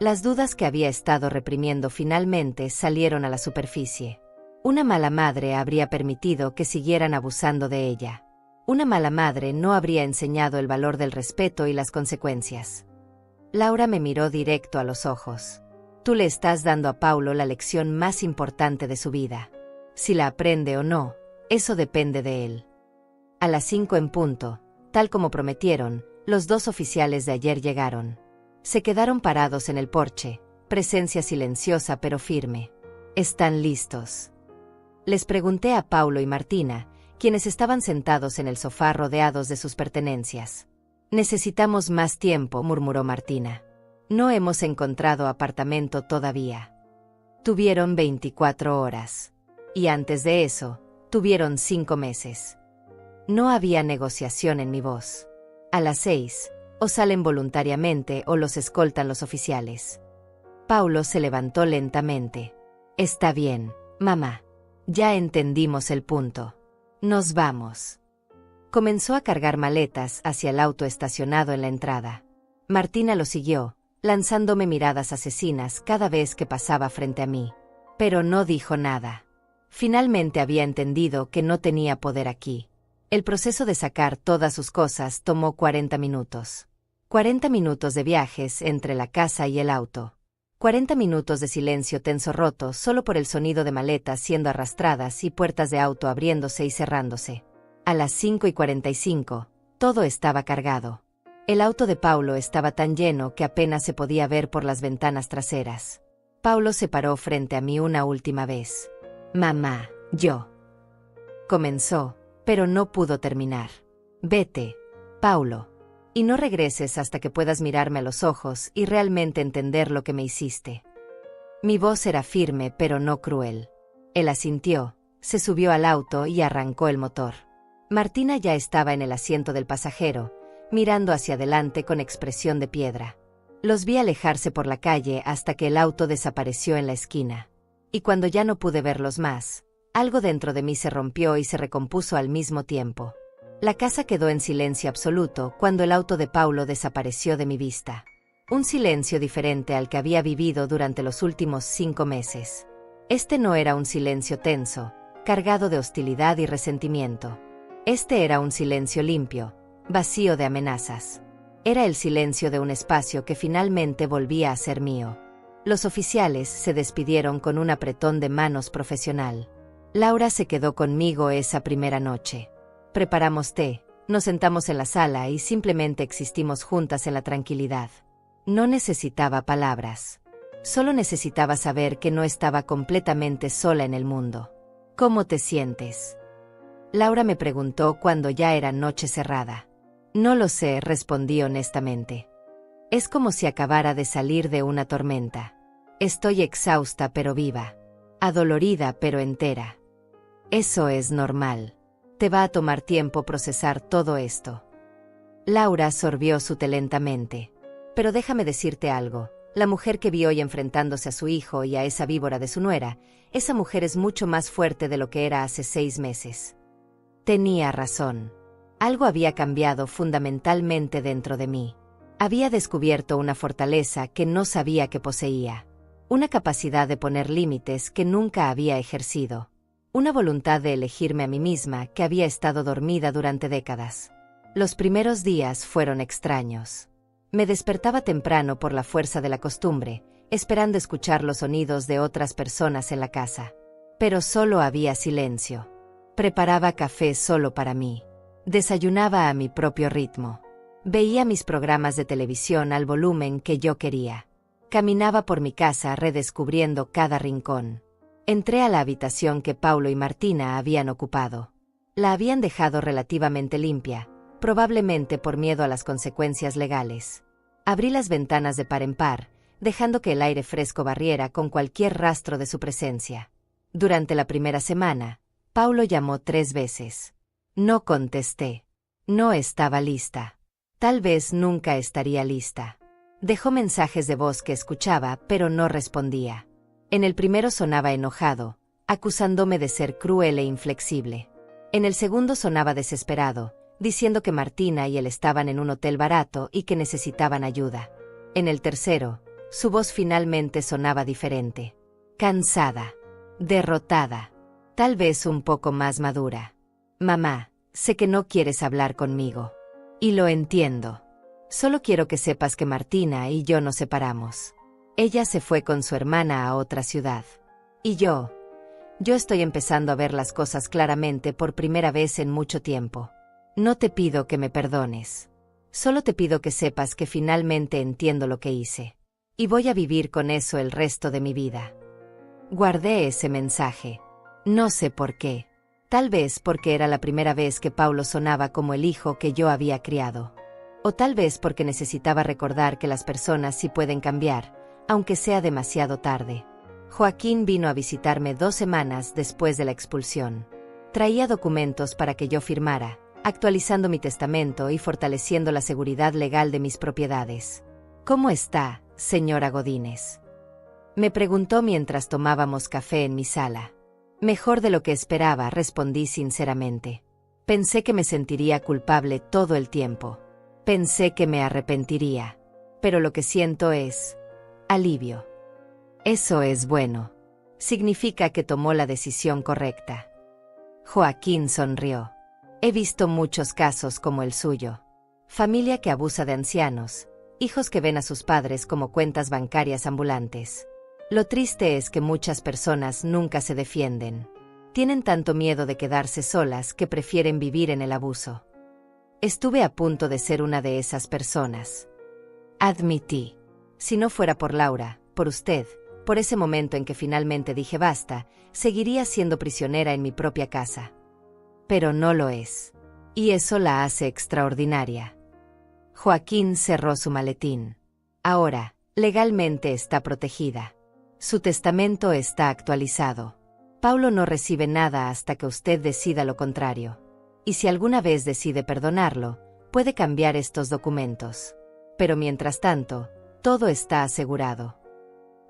Las dudas que había estado reprimiendo finalmente salieron a la superficie. Una mala madre habría permitido que siguieran abusando de ella. Una mala madre no habría enseñado el valor del respeto y las consecuencias. Laura me miró directo a los ojos. «Tú le estás dando a Paulo la lección más importante de su vida. Si la aprende o no, eso depende de él». A las 5 en punto, tal como prometieron, los 2 oficiales de ayer llegaron. Se quedaron parados en el porche, presencia silenciosa pero firme. ¿Están listos? Les pregunté a Paulo y Martina, quienes estaban sentados en el sofá rodeados de sus pertenencias. Necesitamos más tiempo, murmuró Martina. No hemos encontrado apartamento todavía. Tuvieron 24 horas. Y antes de eso, tuvieron 5 meses. No había negociación en mi voz. A las 6, o salen voluntariamente o los escoltan los oficiales. Paulo se levantó lentamente. Está bien, mamá. Ya entendimos el punto. Nos vamos. Comenzó a cargar maletas hacia el auto estacionado en la entrada. Martina lo siguió, lanzándome miradas asesinas cada vez que pasaba frente a mí. Pero no dijo nada. Finalmente había entendido que no tenía poder aquí. El proceso de sacar todas sus cosas tomó 40 minutos. 40 minutos de viajes entre la casa y el auto. 40 minutos de silencio tenso roto solo por el sonido de maletas siendo arrastradas y puertas de auto abriéndose y cerrándose. A las 5:45, todo estaba cargado. El auto de Paulo estaba tan lleno que apenas se podía ver por las ventanas traseras. Paulo se paró frente a mí una última vez. Mamá, yo. Comenzó, pero no pudo terminar. Vete, Paulo. Y no regreses hasta que puedas mirarme a los ojos y realmente entender lo que me hiciste. Mi voz era firme pero no cruel. Él asintió, se subió al auto y arrancó el motor. Martina ya estaba en el asiento del pasajero, mirando hacia adelante con expresión de piedra. Los vi alejarse por la calle hasta que el auto desapareció en la esquina. Y cuando ya no pude verlos más, algo dentro de mí se rompió y se recompuso al mismo tiempo. La casa quedó en silencio absoluto cuando el auto de Paulo desapareció de mi vista. Un silencio diferente al que había vivido durante los últimos 5 meses. Este no era un silencio tenso, cargado de hostilidad y resentimiento. Este era un silencio limpio, vacío de amenazas. Era el silencio de un espacio que finalmente volvía a ser mío. Los oficiales se despidieron con un apretón de manos profesional. Laura se quedó conmigo esa primera noche. Preparamos té, nos sentamos en la sala y simplemente existimos juntas en la tranquilidad. No necesitaba palabras. Solo necesitaba saber que no estaba completamente sola en el mundo. ¿Cómo te sientes? Laura me preguntó cuando ya era noche cerrada. No lo sé, respondí honestamente. Es como si acabara de salir de una tormenta. Estoy exhausta pero viva. Adolorida pero entera. Eso es normal. Te va a tomar tiempo procesar todo esto. Laura sorbió su té lentamente. Pero déjame decirte algo. La mujer que vi hoy enfrentándose a su hijo y a esa víbora de su nuera, esa mujer es mucho más fuerte de lo que era hace 6 meses. Tenía razón. Algo había cambiado fundamentalmente dentro de mí. Había descubierto una fortaleza que no sabía que poseía. Una capacidad de poner límites que nunca había ejercido. Una voluntad de elegirme a mí misma que había estado dormida durante décadas. Los primeros días fueron extraños. Me despertaba temprano por la fuerza de la costumbre, esperando escuchar los sonidos de otras personas en la casa. Pero solo había silencio. Preparaba café solo para mí. Desayunaba a mi propio ritmo. Veía mis programas de televisión al volumen que yo quería. Caminaba por mi casa redescubriendo cada rincón. Entré a la habitación que Paulo y Martina habían ocupado. La habían dejado relativamente limpia, probablemente por miedo a las consecuencias legales. Abrí las ventanas de par en par, dejando que el aire fresco barriera con cualquier rastro de su presencia. Durante la primera semana, Paulo llamó 3 veces. No contesté. No estaba lista. Tal vez nunca estaría lista. Dejó mensajes de voz que escuchaba, pero no respondía. En el primero sonaba enojado, acusándome de ser cruel e inflexible. En el segundo sonaba desesperado, diciendo que Martina y él estaban en un hotel barato y que necesitaban ayuda. En el tercero, su voz finalmente sonaba diferente. Cansada. Derrotada. Tal vez un poco más madura. Mamá, sé que no quieres hablar conmigo. Y lo entiendo. Solo quiero que sepas que Martina y yo nos separamos. Ella se fue con su hermana a otra ciudad. Y yo estoy empezando a ver las cosas claramente por primera vez en mucho tiempo. No te pido que me perdones. Solo te pido que sepas que finalmente entiendo lo que hice. Y voy a vivir con eso el resto de mi vida. Guardé ese mensaje. No sé por qué. Tal vez porque era la primera vez que Paulo sonaba como el hijo que yo había criado. O tal vez porque necesitaba recordar que las personas sí pueden cambiar, aunque sea demasiado tarde. Joaquín vino a visitarme 2 semanas después de la expulsión. Traía documentos para que yo firmara, actualizando mi testamento y fortaleciendo la seguridad legal de mis propiedades. ¿Cómo está, señora Godínez?, me preguntó mientras tomábamos café en mi sala. Mejor de lo que esperaba, respondí sinceramente. Pensé que me sentiría culpable todo el tiempo. Pensé que me arrepentiría. Pero lo que siento es alivio. Eso es bueno. Significa que tomó la decisión correcta. Joaquín sonrió. He visto muchos casos como el suyo. Familia que abusa de ancianos, hijos que ven a sus padres como cuentas bancarias ambulantes. Lo triste es que muchas personas nunca se defienden. Tienen tanto miedo de quedarse solas que prefieren vivir en el abuso. Estuve a punto de ser una de esas personas. Admití. Si no fuera por Laura, por usted, por ese momento en que finalmente dije basta, seguiría siendo prisionera en mi propia casa. Pero no lo es. Y eso la hace extraordinaria. Joaquín cerró su maletín. Ahora, legalmente está protegida. Su testamento está actualizado. Paulo no recibe nada hasta que usted decida lo contrario. Y si alguna vez decide perdonarlo, puede cambiar estos documentos. Pero mientras tanto, todo está asegurado.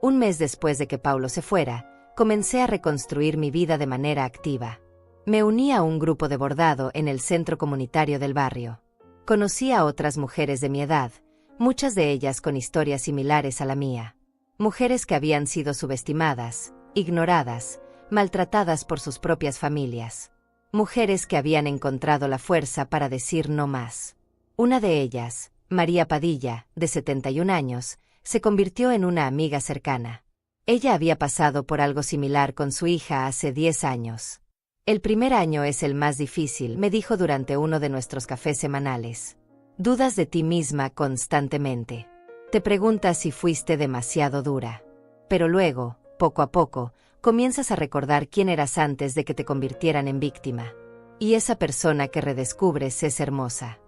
Un mes después de que Paulo se fuera, comencé a reconstruir mi vida de manera activa. Me uní a un grupo de bordado en el centro comunitario del barrio. Conocí a otras mujeres de mi edad, muchas de ellas con historias similares a la mía. Mujeres que habían sido subestimadas, ignoradas, maltratadas por sus propias familias. Mujeres que habían encontrado la fuerza para decir no más. Una de ellas, María Padilla, de 71 años, se convirtió en una amiga cercana. Ella había pasado por algo similar con su hija hace 10 años. El primer año es el más difícil, me dijo durante uno de nuestros cafés semanales. Dudas de ti misma constantemente. Te preguntas si fuiste demasiado dura. Pero luego, poco a poco, comienzas a recordar quién eras antes de que te convirtieran en víctima. Y esa persona que redescubres es hermosa.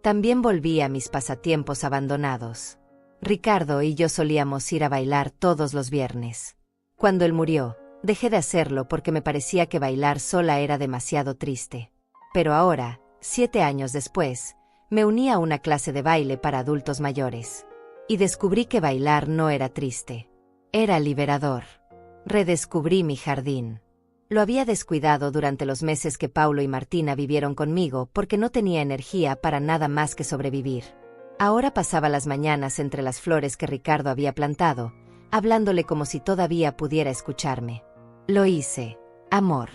También volví a mis pasatiempos abandonados. Ricardo y yo solíamos ir a bailar todos los viernes. Cuando él murió, dejé de hacerlo porque me parecía que bailar sola era demasiado triste. Pero ahora, 7 años después, me uní a una clase de baile para adultos mayores. Y descubrí que bailar no era triste. Era liberador. Redescubrí mi jardín. Lo había descuidado durante los meses que Paulo y Martina vivieron conmigo porque no tenía energía para nada más que sobrevivir. Ahora pasaba las mañanas entre las flores que Ricardo había plantado, hablándole como si todavía pudiera escucharme. Lo hice, amor.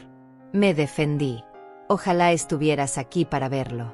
Me defendí. Ojalá estuvieras aquí para verlo.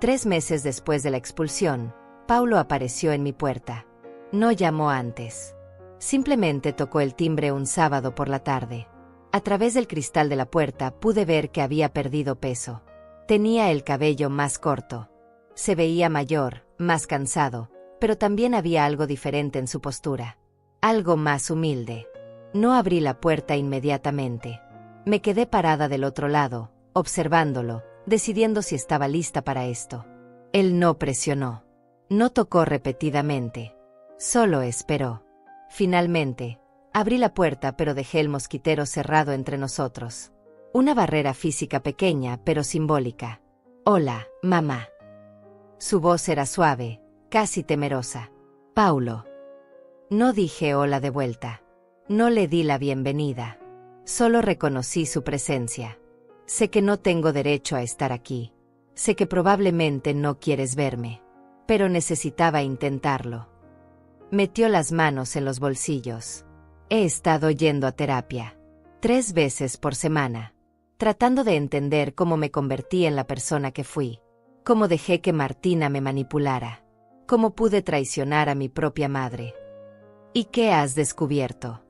3 meses después de la expulsión, Paulo apareció en mi puerta. No llamó antes. Simplemente tocó el timbre un sábado por la tarde. A través del cristal de la puerta pude ver que había perdido peso. Tenía el cabello más corto. Se veía mayor, más cansado, pero también había algo diferente en su postura. Algo más humilde. No abrí la puerta inmediatamente. Me quedé parada del otro lado, observándolo, decidiendo si estaba lista para esto. Él no presionó. No tocó repetidamente. Solo esperó. Finalmente, abrí la puerta pero dejé el mosquitero cerrado entre nosotros. Una barrera física pequeña pero simbólica. Hola, mamá. Su voz era suave, casi temerosa. Paulo. No dije hola de vuelta. No le di la bienvenida. Solo reconocí su presencia. Sé que no tengo derecho a estar aquí. Sé que probablemente no quieres verme. Pero necesitaba intentarlo. Metió las manos en los bolsillos. He estado yendo a terapia. 3 veces por semana. Tratando de entender cómo me convertí en la persona que fui. Cómo dejé que Martina me manipulara. Cómo pude traicionar a mi propia madre. ¿Y qué has descubierto?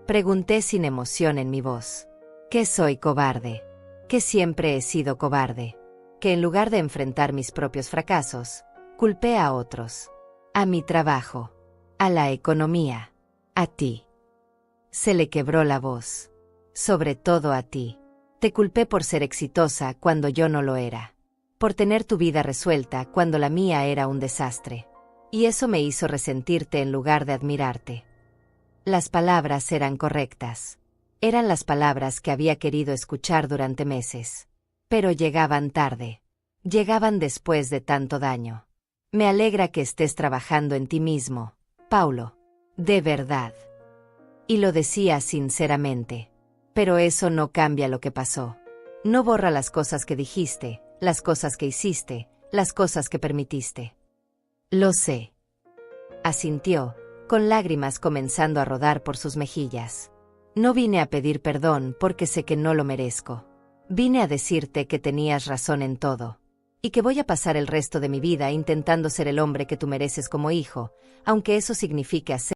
Pregunté sin emoción en mi voz. Que soy cobarde. Que siempre he sido cobarde. que en lugar de enfrentar mis propios fracasos, culpé a otros, a mi trabajo, a la economía, a ti. Se le quebró la voz. Sobre todo a ti. Te culpé por ser exitosa cuando yo no lo era. Por tener tu vida resuelta cuando la mía era un desastre. Y eso me hizo resentirte en lugar de admirarte. Las palabras eran correctas. Eran las palabras que había querido escuchar durante meses. Pero llegaban tarde. Llegaban después de tanto daño. Me alegra que estés trabajando en ti mismo, Paulo. De verdad. Y lo decía sinceramente. Pero eso no cambia lo que pasó. No borra las cosas que dijiste, las cosas que hiciste, las cosas que permitiste. Lo sé. Asintió, con lágrimas comenzando a rodar por sus mejillas. No vine a pedir perdón porque sé que no lo merezco. Vine a decirte que tenías razón en todo. Y que voy a pasar el resto de mi vida intentando ser el hombre que tú mereces como hijo, aunque eso signifique hacer